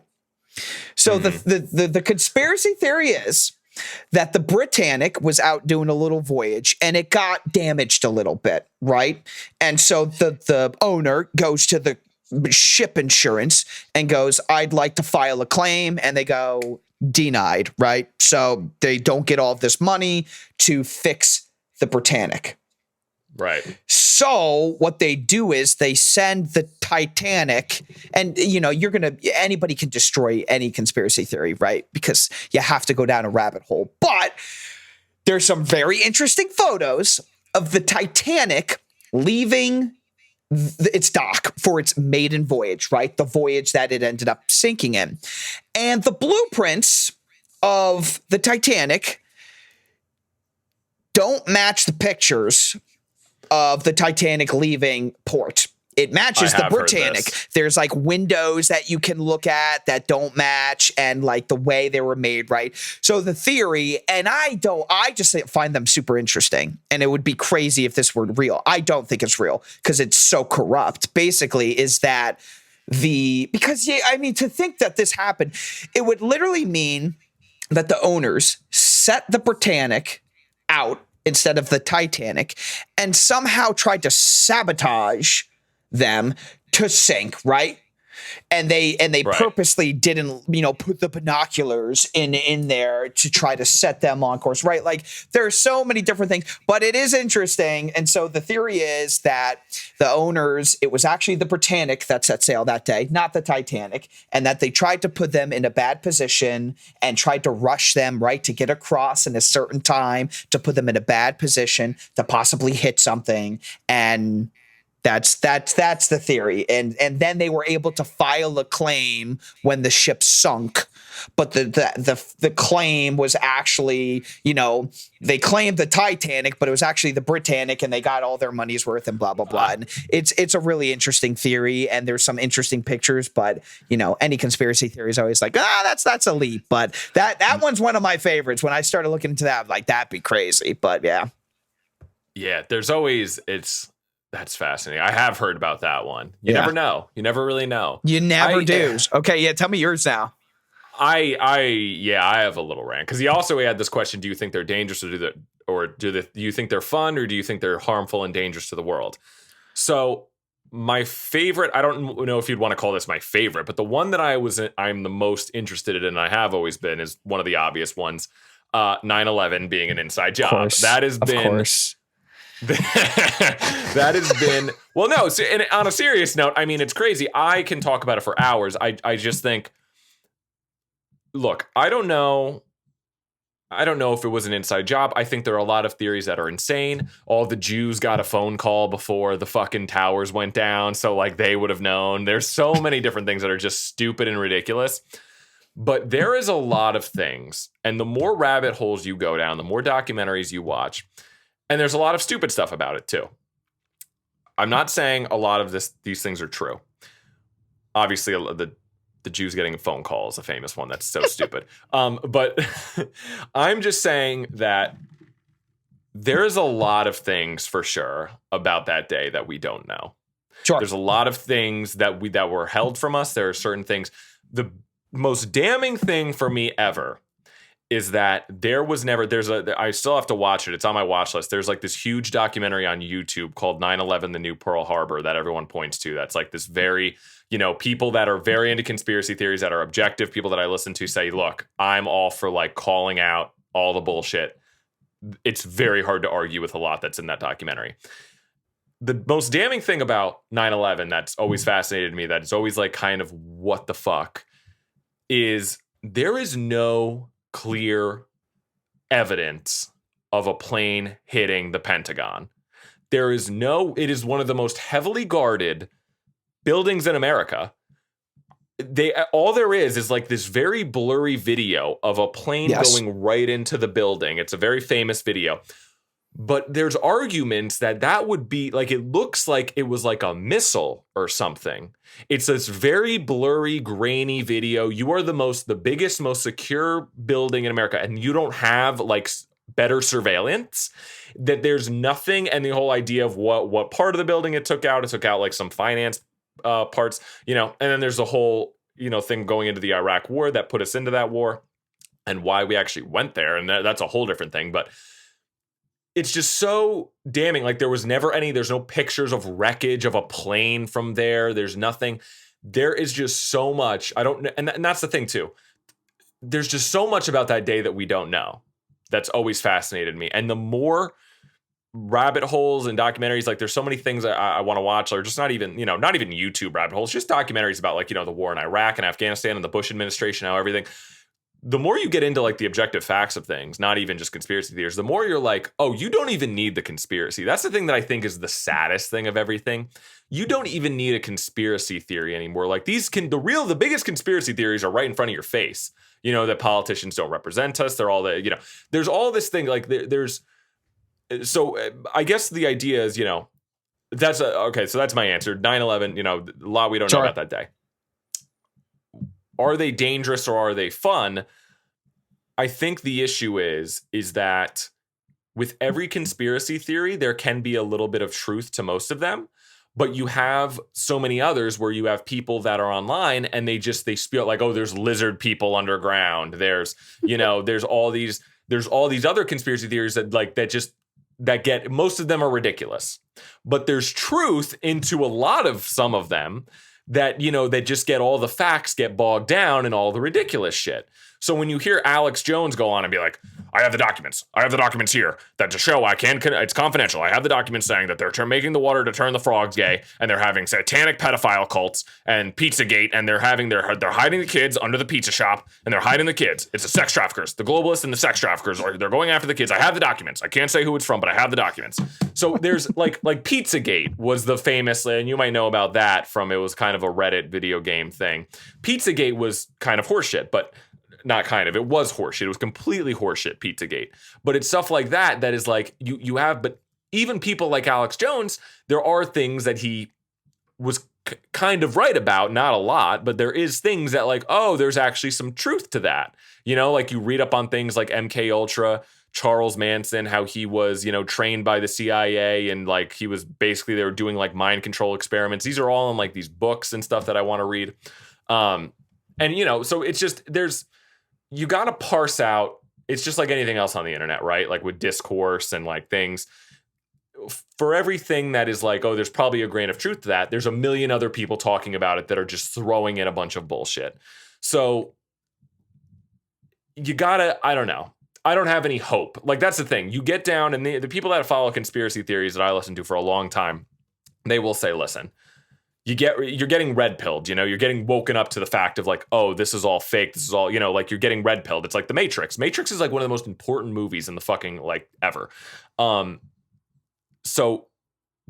So the conspiracy theory is that the Britannic was out doing a little voyage and it got damaged a little bit, right? And so the owner goes to the ship insurance and goes, I'd like to file a claim. And they go, denied, right? So they don't get all of this money to fix the Britannic. Right. So what they do is they send the Titanic, and anybody can destroy any conspiracy theory, right? Because you have to go down a rabbit hole. But there's some very interesting photos of the Titanic leaving its dock for its maiden voyage, right? The voyage that it ended up sinking in. And the blueprints of the Titanic don't match the pictures of the Titanic leaving port. It matches the Britannic. There's like windows that you can look at that don't match, and like the way they were made, right? So the theory, and I just find them super interesting, and it would be crazy if this were real. I don't think it's real because it's so corrupt. Basically, is that to think that this happened, it would literally mean that the owners set the Britannic out instead of the Titanic and somehow tried to sabotage them to sink, right? And they purposely didn't, put the binoculars in there to try to set them on course, right? Like there are so many different things, but it is interesting. And so the theory is that the owners, it was actually the Britannic that set sail that day, not the Titanic, and that they tried to put them in a bad position and tried to rush them, right, to get across in a certain time to put them in a bad position to possibly hit something. And that's the theory. And then they were able to file a claim when the ship sunk. But the claim was actually, they claimed the Titanic, but it was actually the Britannic, and they got all their money's worth and blah, blah, blah. And it's a really interesting theory, and there's some interesting pictures, but any conspiracy theory is always like, that's a leap. But that one's one of my favorites. When I started looking into that, I'm like, that'd be crazy. But yeah. Yeah, that's fascinating. I have heard about that one. You never know. You never really know. You never do. Okay, yeah, tell me yours now. I have a little rant because he also had this question: do you think they're dangerous, or do you think they're fun, or do you think they're harmful and dangerous to the world? So my favorite, I don't know if you'd want to call this my favorite, but the one that I'm the most interested in, and I have always been, is one of the obvious ones. 9/11 being an inside job. That has been, of course. That has been, well, no. So, and on a serious note, I mean, it's crazy. I can talk about it for hours. I just think, look, I don't know if it was an inside job. I think there are a lot of theories that are insane. All the Jews got a phone call before the fucking towers went down, so like they would have known. There's so many different things that are just stupid and ridiculous. But there is a lot of things, and the more rabbit holes you go down, the more documentaries you watch, and there's a lot of stupid stuff about it too. I'm not saying a lot of these things are true. Obviously, the Jews getting a phone call is a famous one. That's so stupid. But I'm just saying that there's a lot of things for sure about that day that we don't know. Sure. There's a lot of things that were held from us. There are certain things. The most damning thing for me ever is that there was never, I still have to watch it. It's on my watch list. There's like this huge documentary on YouTube called 9/11, The New Pearl Harbor that everyone points to. That's like this very, people that are very into conspiracy theories that are objective, people that I listen to say, look, I'm all for like calling out all the bullshit. It's very hard to argue with a lot that's in that documentary. The most damning thing about 9/11 that's always fascinated me, that it's always like kind of what the fuck, is there is no clear evidence of a plane hitting the Pentagon. It is one of the most heavily guarded buildings in America. All there is like this very blurry video of a plane going right into the building. It's a very famous video. But there's arguments that would be like, it looks like it was like a missile or something. It's this very blurry, grainy video. You are the biggest, most secure building in America, and you don't have like better surveillance. That there's nothing, and the whole idea of what part of the building it took out like some finance parts, and then there's the whole thing going into the Iraq War that put us into that war, and why we actually went there, and that's a whole different thing, but. It's just so damning. Like there's no pictures of wreckage of a plane from there. There's nothing. There is just so much. And that's the thing too. There's just so much about that day that we don't know. That's always fascinated me. And the more rabbit holes and documentaries, like there's so many things I want to watch, or just not even YouTube rabbit holes, just documentaries about like, the war in Iraq and Afghanistan and the Bush administration, how everything. The more you get into like the objective facts of things, not even just conspiracy theories, the more you're like, oh, you don't even need the conspiracy. That's the thing that I think is the saddest thing of everything. You don't even need a conspiracy theory anymore. Like the biggest conspiracy theories are right in front of your face. That politicians don't represent us. They're all there's all this thing like so I guess the idea is, that's okay. So that's my answer. 9/11, a lot we don't know about that day. Are they dangerous or are they fun? I think the issue is that with every conspiracy theory, there can be a little bit of truth to most of them, but you have so many others where you have people that are online and they spiel like, oh, there's lizard people underground. There's, there's all these other conspiracy theories that get, most of them are ridiculous, but there's truth into some of them. That, that just get all the facts get bogged down in all the ridiculous shit. So when you hear Alex Jones go on and be like, I have the documents here that to show it's confidential. I have the documents saying that they're making the water to turn the frogs gay, and they're having satanic pedophile cults and Pizzagate, and they're hiding the kids under the pizza shop, and they're hiding the kids. It's the sex traffickers, the globalists and the sex traffickers, or they're going after the kids. I have the documents. I can't say who it's from, but I have the documents. So there's like Pizzagate was the famous, and you might know about that from, it was kind of a Reddit video game thing. Pizzagate was kind of horseshit, but not kind of, it was horseshit. It was completely horseshit, Pizzagate. But it's stuff like that is like, you have, but even people like Alex Jones, there are things that he was kind of right about, not a lot, but there is things that like, oh, there's actually some truth to that. Like you read up on things like MK Ultra, Charles Manson, how he was, trained by the CIA, and like he was basically, they were doing like mind control experiments. These are all in like these books and stuff that I want to read. And so it's just, you got to parse out. It's just like anything else on the internet, right? Like with discourse and like things. for everything that is like, oh, there's probably a grain of truth to that, there's a million other people talking about it that are just throwing in a bunch of bullshit. So you gotta, I don't know. I don't have any hope. Like, that's the thing. You get down, and the people that follow conspiracy theories that I listen to for a long time, they will say, listen, you're getting red pilled, you're getting woken up to the fact of like, oh, this is all fake. This is all, like, you're getting red pilled. It's like the Matrix. Matrix is like one of the most important movies in the fucking like ever. So,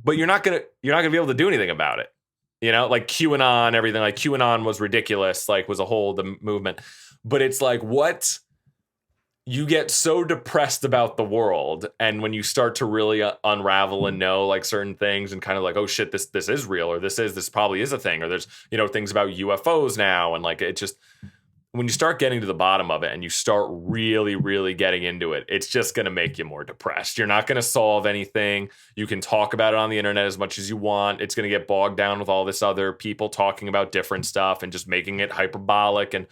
but you're not gonna be able to do anything about it. Like QAnon, everything, like QAnon was ridiculous, like was the movement. But it's like, what? You get so depressed about the world, and when you start to really unravel and know like certain things, and kind of like, oh shit, this is real, or this probably is a thing, or there's things about UFOs now, and like it just, when you start getting to the bottom of it and you start really, really getting into it, it's just going to make you more depressed. You're not going to solve anything. You can talk about it on the internet as much as you want. It's going to get bogged down with all this other people talking about different stuff and just making it hyperbolic. And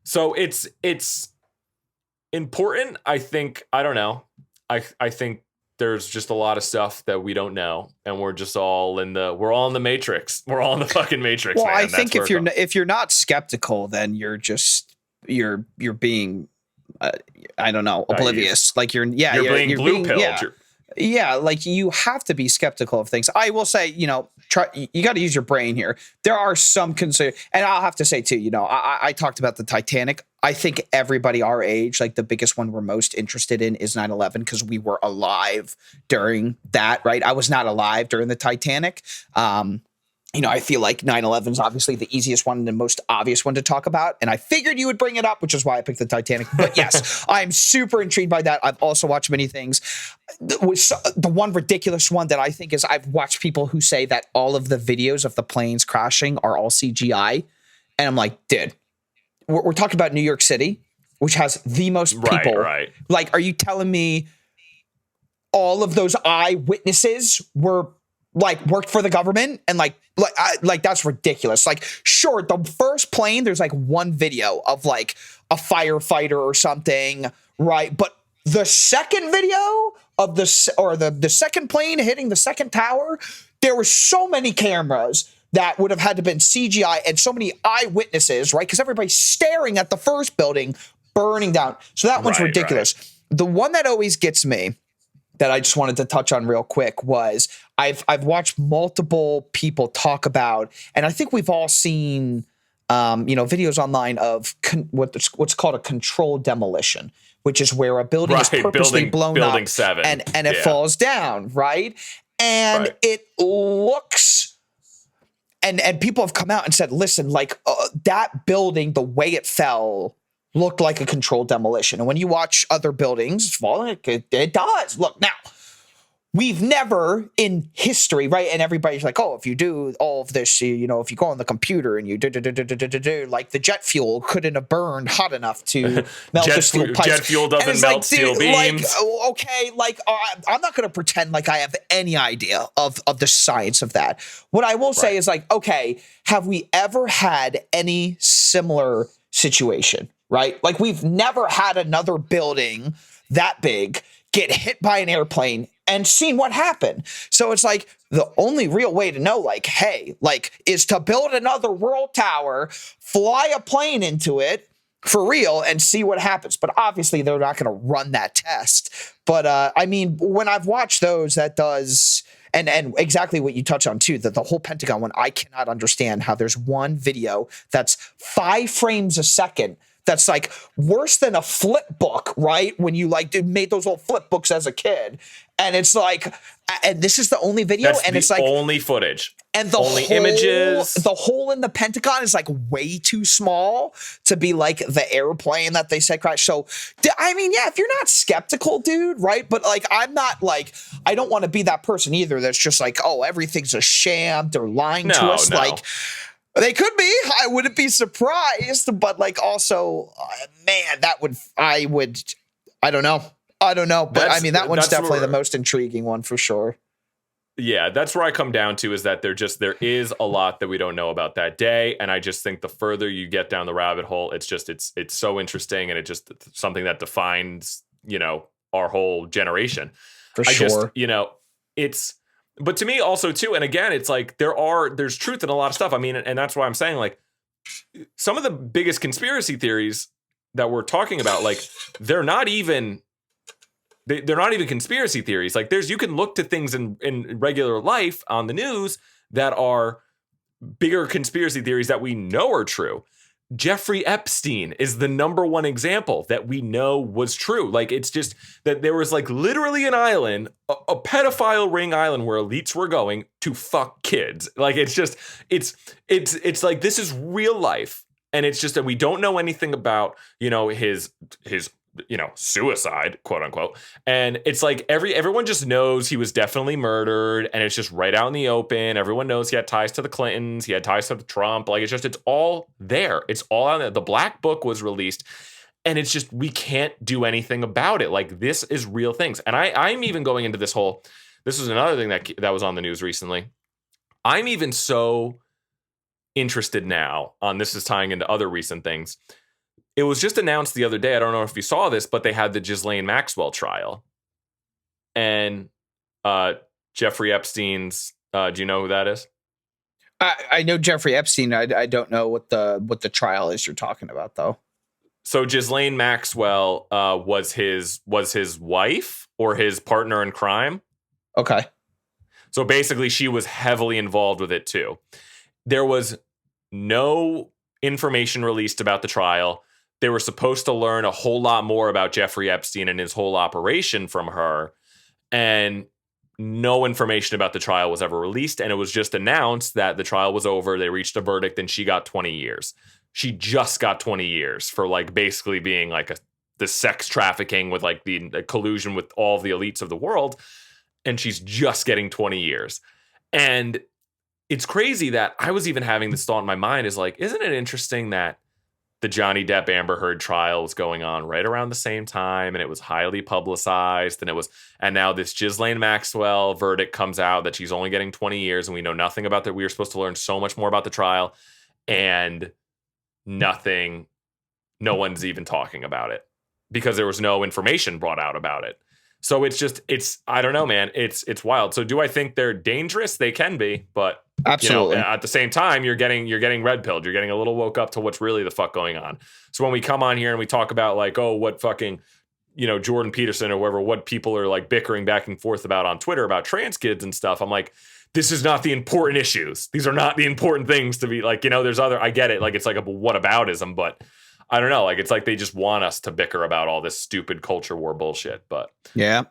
so it's important. I think, I don't know. I think there's just a lot of stuff that we don't know, and we're just all in the Matrix. We're all in the fucking Matrix. Well, man. I think if you're not skeptical, then you're being, I don't know, oblivious. Like you're being blue-pilled. Yeah, like you have to be skeptical of things. I will say, you got to use your brain here. There are some concern, and I'll have to say too, I talked about the Titanic. I think everybody our age, like the biggest one we're most interested in is 9/11, because we were alive during that, right? I was not alive during the Titanic. I feel like 9/11 is obviously the easiest one and the most obvious one to talk about. And I figured you would bring it up, which is why I picked the Titanic. But yes, I'm super intrigued by that. I've also watched many things. The one ridiculous one that I think is, I've watched people who say that all of the videos of the planes crashing are all CGI. And I'm like, dude, we're talking about New York City, which has the most people. Right. Like, are you telling me all of those eyewitnesses worked for the government? And like that's ridiculous. Like, sure, the first plane, there's like one video of like a firefighter or something, right? But the second video of the second plane hitting the second tower, there were so many cameras that would have had to been CGI, and so many eyewitnesses, right? Because everybody's staring at the first building burning down. So that one's ridiculous. Right. The one that always gets me, that I just wanted to touch on real quick, was I've watched multiple people talk about, and I think we've all seen videos online of what's called a controlled demolition, which is where a building is purposely blown up 7. and it falls down, right? And it looks, and people have come out and said, listen, like that building, the way it fell looked like a controlled demolition. And when you watch other buildings falling, it does. Look, now, we've never in history, right? And everybody's like, oh, if you do all of this, if you go on the computer and you do, like the jet fuel couldn't have burned hot enough to melt the steel pipes. Jet fuel doesn't melt steel beams. I'm not going to pretend like I have any idea of the science of that. What I will say is like, okay, have we ever had any similar situation, right? Like, we've never had another building that big get hit by an airplane and seen what happened. So it's like, the only real way to know, like, hey, like, is to build another world tower, fly a plane into it for real, and see what happens. But obviously they're not going to run that test. But I mean, when I've watched those, that does, and exactly what you touch on too, that the whole Pentagon one, I cannot understand how there's one video that's 5 frames a second that's like worse than a flip book, right? When you like made those old flip books as a kid. And it's like, and this is the only video, That's and it's the like only footage. And the only hole, images. The hole in the Pentagon is like way too small to be like the airplane that they said crashed. So, I mean, yeah, if you're not skeptical, dude, right? But like, I'm not like, I don't want to be that person either that's just like, oh, everything's a sham. They're lying to us. No. Like, they could be. I wouldn't be surprised. But like, also, man, I don't know. But I mean, that one's definitely the most intriguing one for sure. Yeah, that's where I come down to, is that there is a lot that we don't know about that day. And I just think the further you get down the rabbit hole, it's so interesting. And it's something that defines, our whole generation. For sure. In but to me also too, and again, it's like there's truth in a lot of stuff. I mean, and that's why I'm saying, like, some of the biggest conspiracy theories that we're talking about, like, they're not even conspiracy theories. Like, you can look to things in regular life on the news that are bigger conspiracy theories that we know are true. Jeffrey Epstein is the number one example that we know was true. Like, it's just that there was, like, literally an island, a pedophile ring island where elites were going to fuck kids. Like, it's just, it's like, this is real life. And it's just that we don't know anything about, his suicide, quote unquote. And it's like everyone just knows he was definitely murdered, and it's just right out in the open. Everyone knows he had ties to the Clintons, he had ties to Trump. Like, it's all there. It's all on there. The black book was released, and it's just, we can't do anything about it. Like, this is real things. And I'm even going into this is another thing that was on the news recently. I'm even so interested now on, this is tying into other recent things. It was just announced the other day, I don't know if you saw this, but they had the Ghislaine Maxwell trial. And Jeffrey Epstein's, do you know who that is? I know Jeffrey Epstein. I don't know what the trial is you're talking about, though. So Ghislaine Maxwell was his wife or his partner in crime. Okay. So basically, she was heavily involved with it too. There was no information released about the trial. They were supposed to learn a whole lot more about Jeffrey Epstein and his whole operation from her, and no information about the trial was ever released. And it was just announced that the trial was over. They reached a verdict, and she got 20 years. She just got 20 years for, like, basically being like the sex trafficking with, like, the collusion with all the elites of the world. And she's just getting 20 years. And it's crazy that I was even having this thought in my mind, is like, isn't it interesting that the Johnny Depp Amber Heard trial was going on right around the same time, and it was highly publicized, and now this Ghislaine Maxwell verdict comes out that she's only getting 20 years, and we know nothing about that. We were supposed to learn so much more about the trial, and no one's even talking about it because there was no information brought out about it. So I don't know, man. It's wild. So do I think they're dangerous? They can be, but absolutely. At the same time, you're getting red pilled. You're getting a little woke up to what's really the fuck going on. So when we come on here and we talk about, like, oh, what fucking, Jordan Peterson or whoever, what people are, like, bickering back and forth about on Twitter about trans kids and stuff, I'm like, this is not the important issues. These are not the important things to be, like, there's other, I get it. Like, it's like a whataboutism, but I don't know. Like, it's like they just want us to bicker about all this stupid culture war bullshit. But yeah.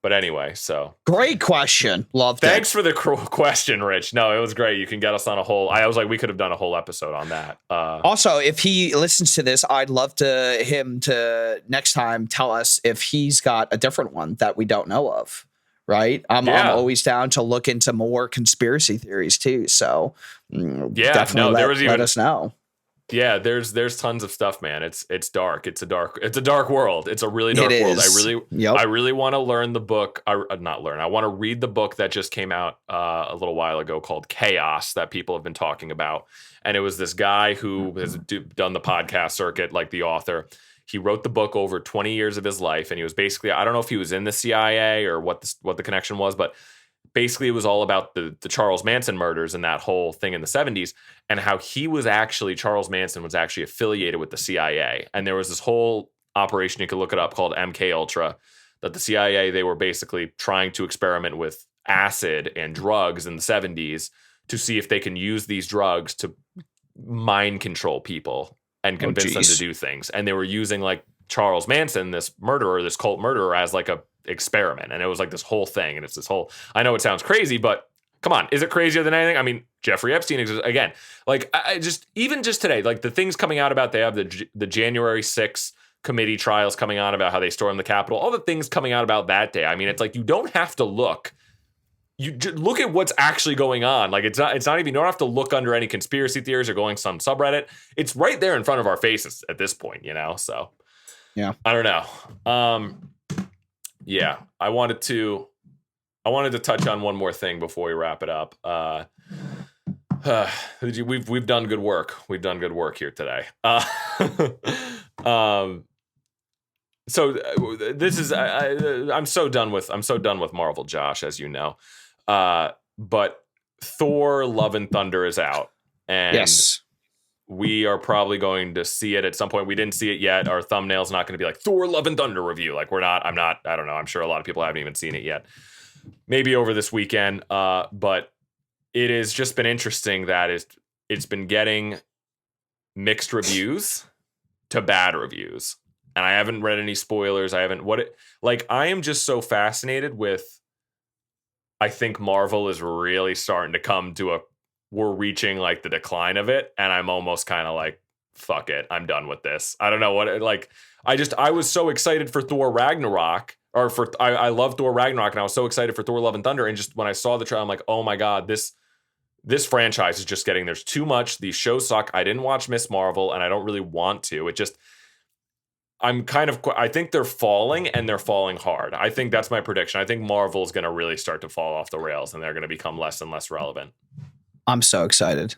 But anyway, so great question. Love that. Thanks for the question, Rich. No, it was great. You can get us on I was like, we could have done a whole episode on that. Also, if he listens to this, I'd love him to next time tell us if he's got a different one that we don't know of. Right. I'm always down to look into more conspiracy theories too. So definitely let us know. Yeah, there's tons of stuff, man. It's dark. It's a dark world. It's a really dark world. I really want to learn the book. I want to read the book that just came out a little while ago called Chaos that people have been talking about. And it was this guy who has done the podcast circuit, like the author. He wrote the book over 20 years of his life, and he was basically, I don't know if he was in the CIA or what the connection was, but basically it was all about the Charles Manson murders and that whole thing in the 70s, and how Charles Manson was actually affiliated with the CIA. And there was this whole operation, you could look it up, called MK Ultra, that the CIA, they were basically trying to experiment with acid and drugs in the 70s to see if they can use these drugs to mind control people and convince them to do things. And they were using, like, Charles Manson, this cult murderer, as like a experiment. And it was like this whole thing. And it's this whole, I know it sounds crazy, but come on, is it crazier than anything? I mean, Jeffrey Epstein exists again. Like, even just today, like, the things coming out about, they have the January 6th committee trials coming on about how they stormed the Capitol, all the things coming out about that day. I mean, it's like, you don't have to look. You just look at what's actually going on. Like, it's not even, you don't have to look under any conspiracy theories or going some subreddit. It's right there in front of our faces at this point, So yeah, I don't know. Yeah, I wanted to touch on one more thing before we wrap it up. We've done good work. We've done good work here today. So this is I'm so done with Marvel, Josh, as you know. But Thor: Love and Thunder is out, and Yes. we are probably going to see it at some point. We didn't see it yet. Our thumbnail's not going to be like Thor: Love and Thunder review. Like I don't know. I'm sure a lot of people haven't even seen it yet. Maybe over this weekend. But it has just been interesting that it's been getting mixed reviews to bad reviews. And I haven't read any spoilers. I am just so fascinated with, I think Marvel is really starting to come to we're reaching like the decline of it. And I'm almost kind of like, fuck it. I'm done with this. I don't know I was so excited for Thor Ragnarok I love Thor Ragnarok, and I was so excited for Thor Love and Thunder. And just when I saw the trailer, I'm like, oh my God, this franchise is just there's too much. These shows suck. I didn't watch Miss Marvel, and I don't really want to. I think they're falling, and they're falling hard. I think that's my prediction. I think Marvel is going to really start to fall off the rails, and they're going to become less and less relevant. I'm so excited.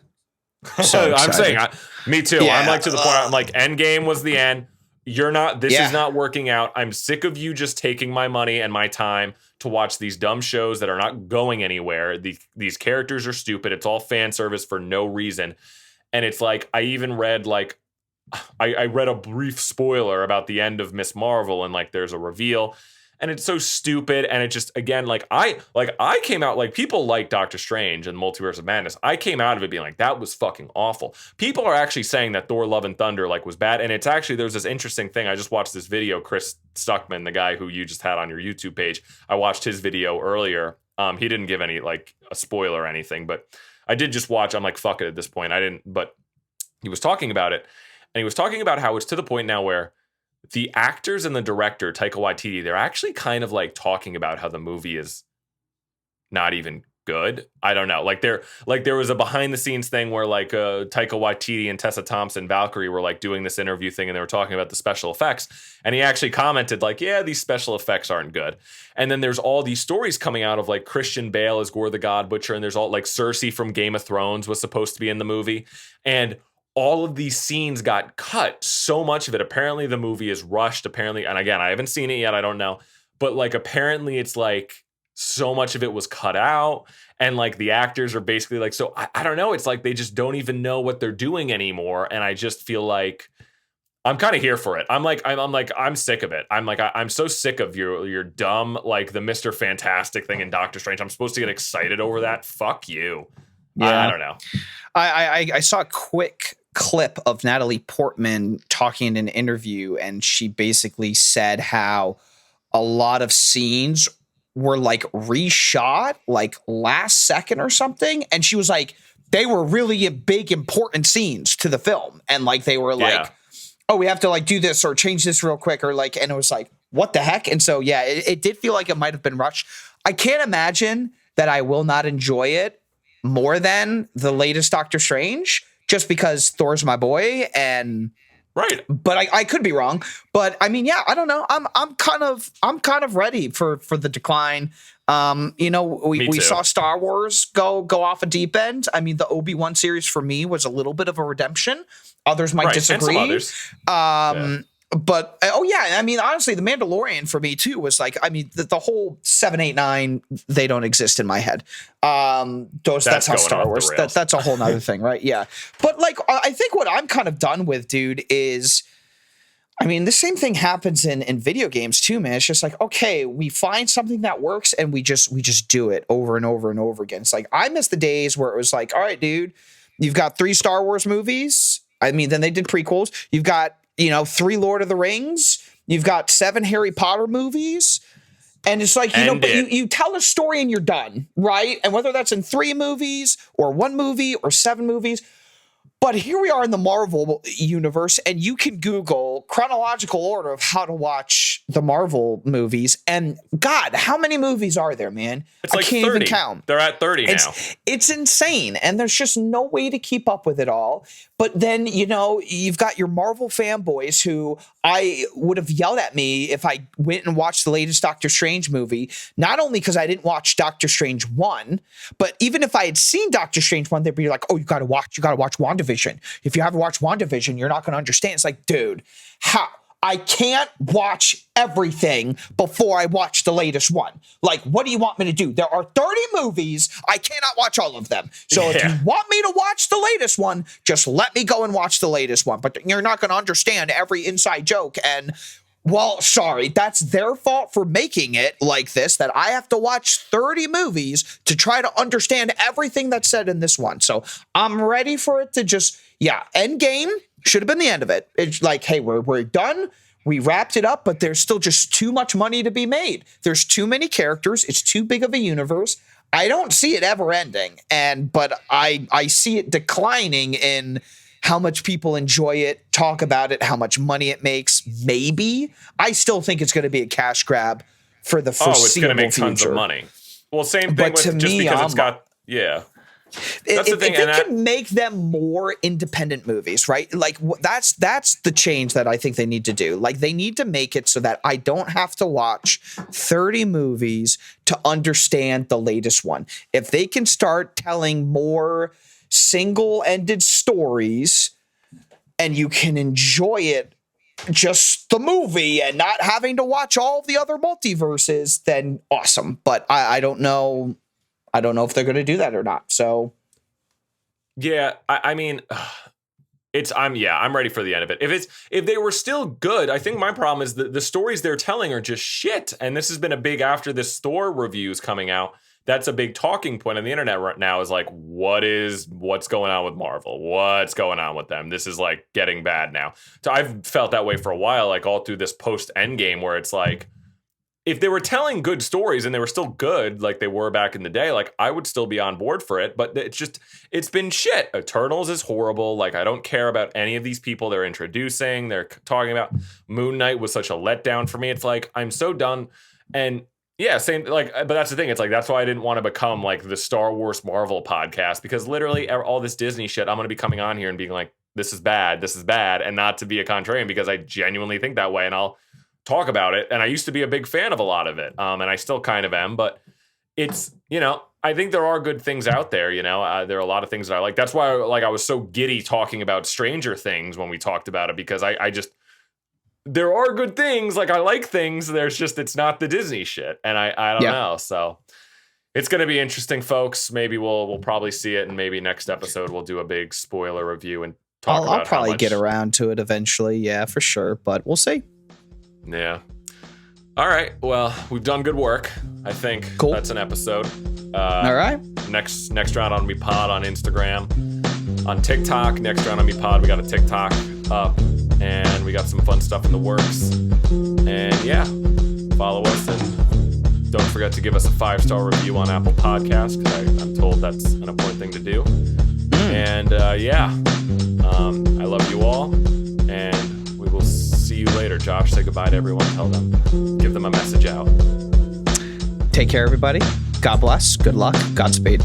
I'm saying, me too. Yeah. I'm like to the point. I'm like, Endgame was the end. This is not working out. I'm sick of you just taking my money and my time to watch these dumb shows that are not going anywhere. These characters are stupid. It's all fan service for no reason. And it's like, I even read I read a brief spoiler about the end of Miss Marvel, and there's a reveal, and it's so stupid. And it just, again, I came out, people like Doctor Strange and Multiverse of Madness. I came out of it being like, that was fucking awful. People are actually saying that Thor Love and Thunder was bad. And it's actually, there's this interesting thing. I just watched this video, Chris Stuckman, the guy who you just had on your YouTube page. I watched his video earlier. He didn't give any a spoiler or anything, but I did just watch. I'm like, fuck it at this point. I didn't, but he was talking about it. And he was talking about how it's to the point now where the actors and the director, Taika Waititi, they're actually kind of talking about how the movie is not even good. I don't know. There was a behind the scenes thing where Taika Waititi and Tessa Thompson, Valkyrie, were doing this interview thing, and they were talking about the special effects. And he actually commented yeah, these special effects aren't good. And then there's all these stories coming out of Christian Bale as Gore the God Butcher, and there's all Cersei from Game of Thrones was supposed to be in the movie. And all of these scenes got cut. So much of it. Apparently the movie is rushed. Apparently, and again, I haven't seen it yet. I don't know. But apparently it's so much of it was cut out. And the actors are basically so I don't know. It's they just don't even know what they're doing anymore. And I just feel I'm kind of here for it. I'm sick of it. I'm so sick of your dumb, the Mr. Fantastic thing in Doctor Strange. I'm supposed to get excited over that. Fuck you. Yeah. I don't know. I saw a quick clip of Natalie Portman talking in an interview, and she basically said how a lot of scenes were reshot last second or something, and she was they were really big important scenes to the film, and they were oh, we have to do this or change this real quick, or and it was what the heck. And so yeah, it did feel it might have been rushed. I can't imagine that I will not enjoy it more than the latest Doctor Strange, just because Thor's my boy. And right, but I could be wrong. But I mean, yeah, I don't know. I'm kind of ready for the decline. We saw Star Wars go off a deep end. I mean, the Obi-Wan series for me was a little bit of a redemption. Others might disagree. And some others. But I mean, honestly, The Mandalorian for me too was the whole 7, 8, 9, they don't exist in my head. That's how Star Wars. That's a whole nother thing, right? Yeah. But I think what I'm kind of done with, dude, is, I mean, the same thing happens in video games too, man. It's just okay, we find something that works and we just do it over and over and over again. It's I miss the days where it was all right, dude, you've got 3 Star Wars movies. I mean, then they did prequels. You've got 3 Lord of the Rings. You've got 7 Harry Potter movies. And it's but you tell a story and you're done, right? And whether that's in 3 movies or 1 movie or 7 movies. But here we are in the Marvel universe, and you can Google chronological order of how to watch the Marvel movies. And God, how many movies are there, man? It's I can't 30. even count. They're at 30 now. It's insane. And there's just no way to keep up with it all. But then, you've got your Marvel fanboys who I would have yelled at me if I went and watched the latest Doctor Strange movie, not only because I didn't watch Doctor Strange 1, but even if I had seen Doctor Strange 1, they'd be oh, you got to watch WandaVision. If you haven't watched WandaVision, you're not going to understand. It's dude, how? I can't watch everything before I watch the latest one. Like, what do you want me to do? There are 30 movies. I cannot watch all of them. So if you want me to watch the latest one, just let me go and watch the latest one. But you're not going to understand every inside joke. And, well, sorry, that's their fault for making it like this, that I have to watch 30 movies to try to understand everything that's said in this one. So I'm ready for it to just, Endgame should have been the end of it. It's like, hey, we're done. We wrapped it up, but there's still just too much money to be made. There's too many characters. It's too big of a universe. I don't see it ever ending. But I see it declining in how much people enjoy it, talk about it, how much money it makes. Maybe. I still think it's going to be a cash grab for the foreseeable future. It's going to make tons of money. Well, same thing with just because it's got, That's the thing. If it can make them more independent movies, right? Like that's the change that I think they need to do. Like they need to make it so that I don't have to watch 30 movies to understand the latest one. If they can start telling more single-ended stories and you can enjoy it just the movie and not having to watch all the other multiverses, then awesome. But I don't know. I don't know if they're going to do that or not. So, yeah, I mean, I'm ready for the end of it. If they were still good, I think my problem is the stories they're telling are just shit. And this has been a big, after this Thor reviews coming out, that's a big talking point on the internet right now is like, what's going on with Marvel? What's going on with them? This is like getting bad now. So I've felt that way for a while, like all through this post Endgame where it's like, if they were telling good stories and they were still good like they were back in the day, like I would still be on board for it. But it's been shit. Eternals is horrible. Like I don't care about any of these people they're introducing. They're talking about Moon Knight was such a letdown for me. It's like, I'm so done. And yeah, same, like, but that's the thing. It's like, that's why I didn't want to become like the Star Wars Marvel podcast, because literally all this Disney shit, I'm going to be coming on here and being like, this is bad, and not to be a contrarian because I genuinely think that way. And I'll talk about it. And I used to be a big fan of a lot of it. And I still kind of am, but it's, I think there are good things out there. There are a lot of things that I like. That's why I was so giddy talking about Stranger Things when we talked about it, because I just, there are good things. Like I like things. There's just, it's not the Disney shit. And I don't know. So it's going to be interesting, folks. Maybe we'll probably see it. And maybe next episode, we'll do a big spoiler review and talk about I'll probably get around to it eventually. Yeah, for sure. But we'll see. Yeah. All right. Well, we've done good work. I think that's an episode. All right. Next round on Me Pod on Instagram, on TikTok. Next round on Me Pod, we got a TikTok up, and we got some fun stuff in the works. And yeah, follow us and don't forget to give us a 5-star review on Apple Podcasts, because I'm told that's an important thing to do. And I love you all, and we will see you later. Josh, say goodbye to everyone. Tell them, give them a message out. Take care, everybody. God bless. Good luck. Godspeed.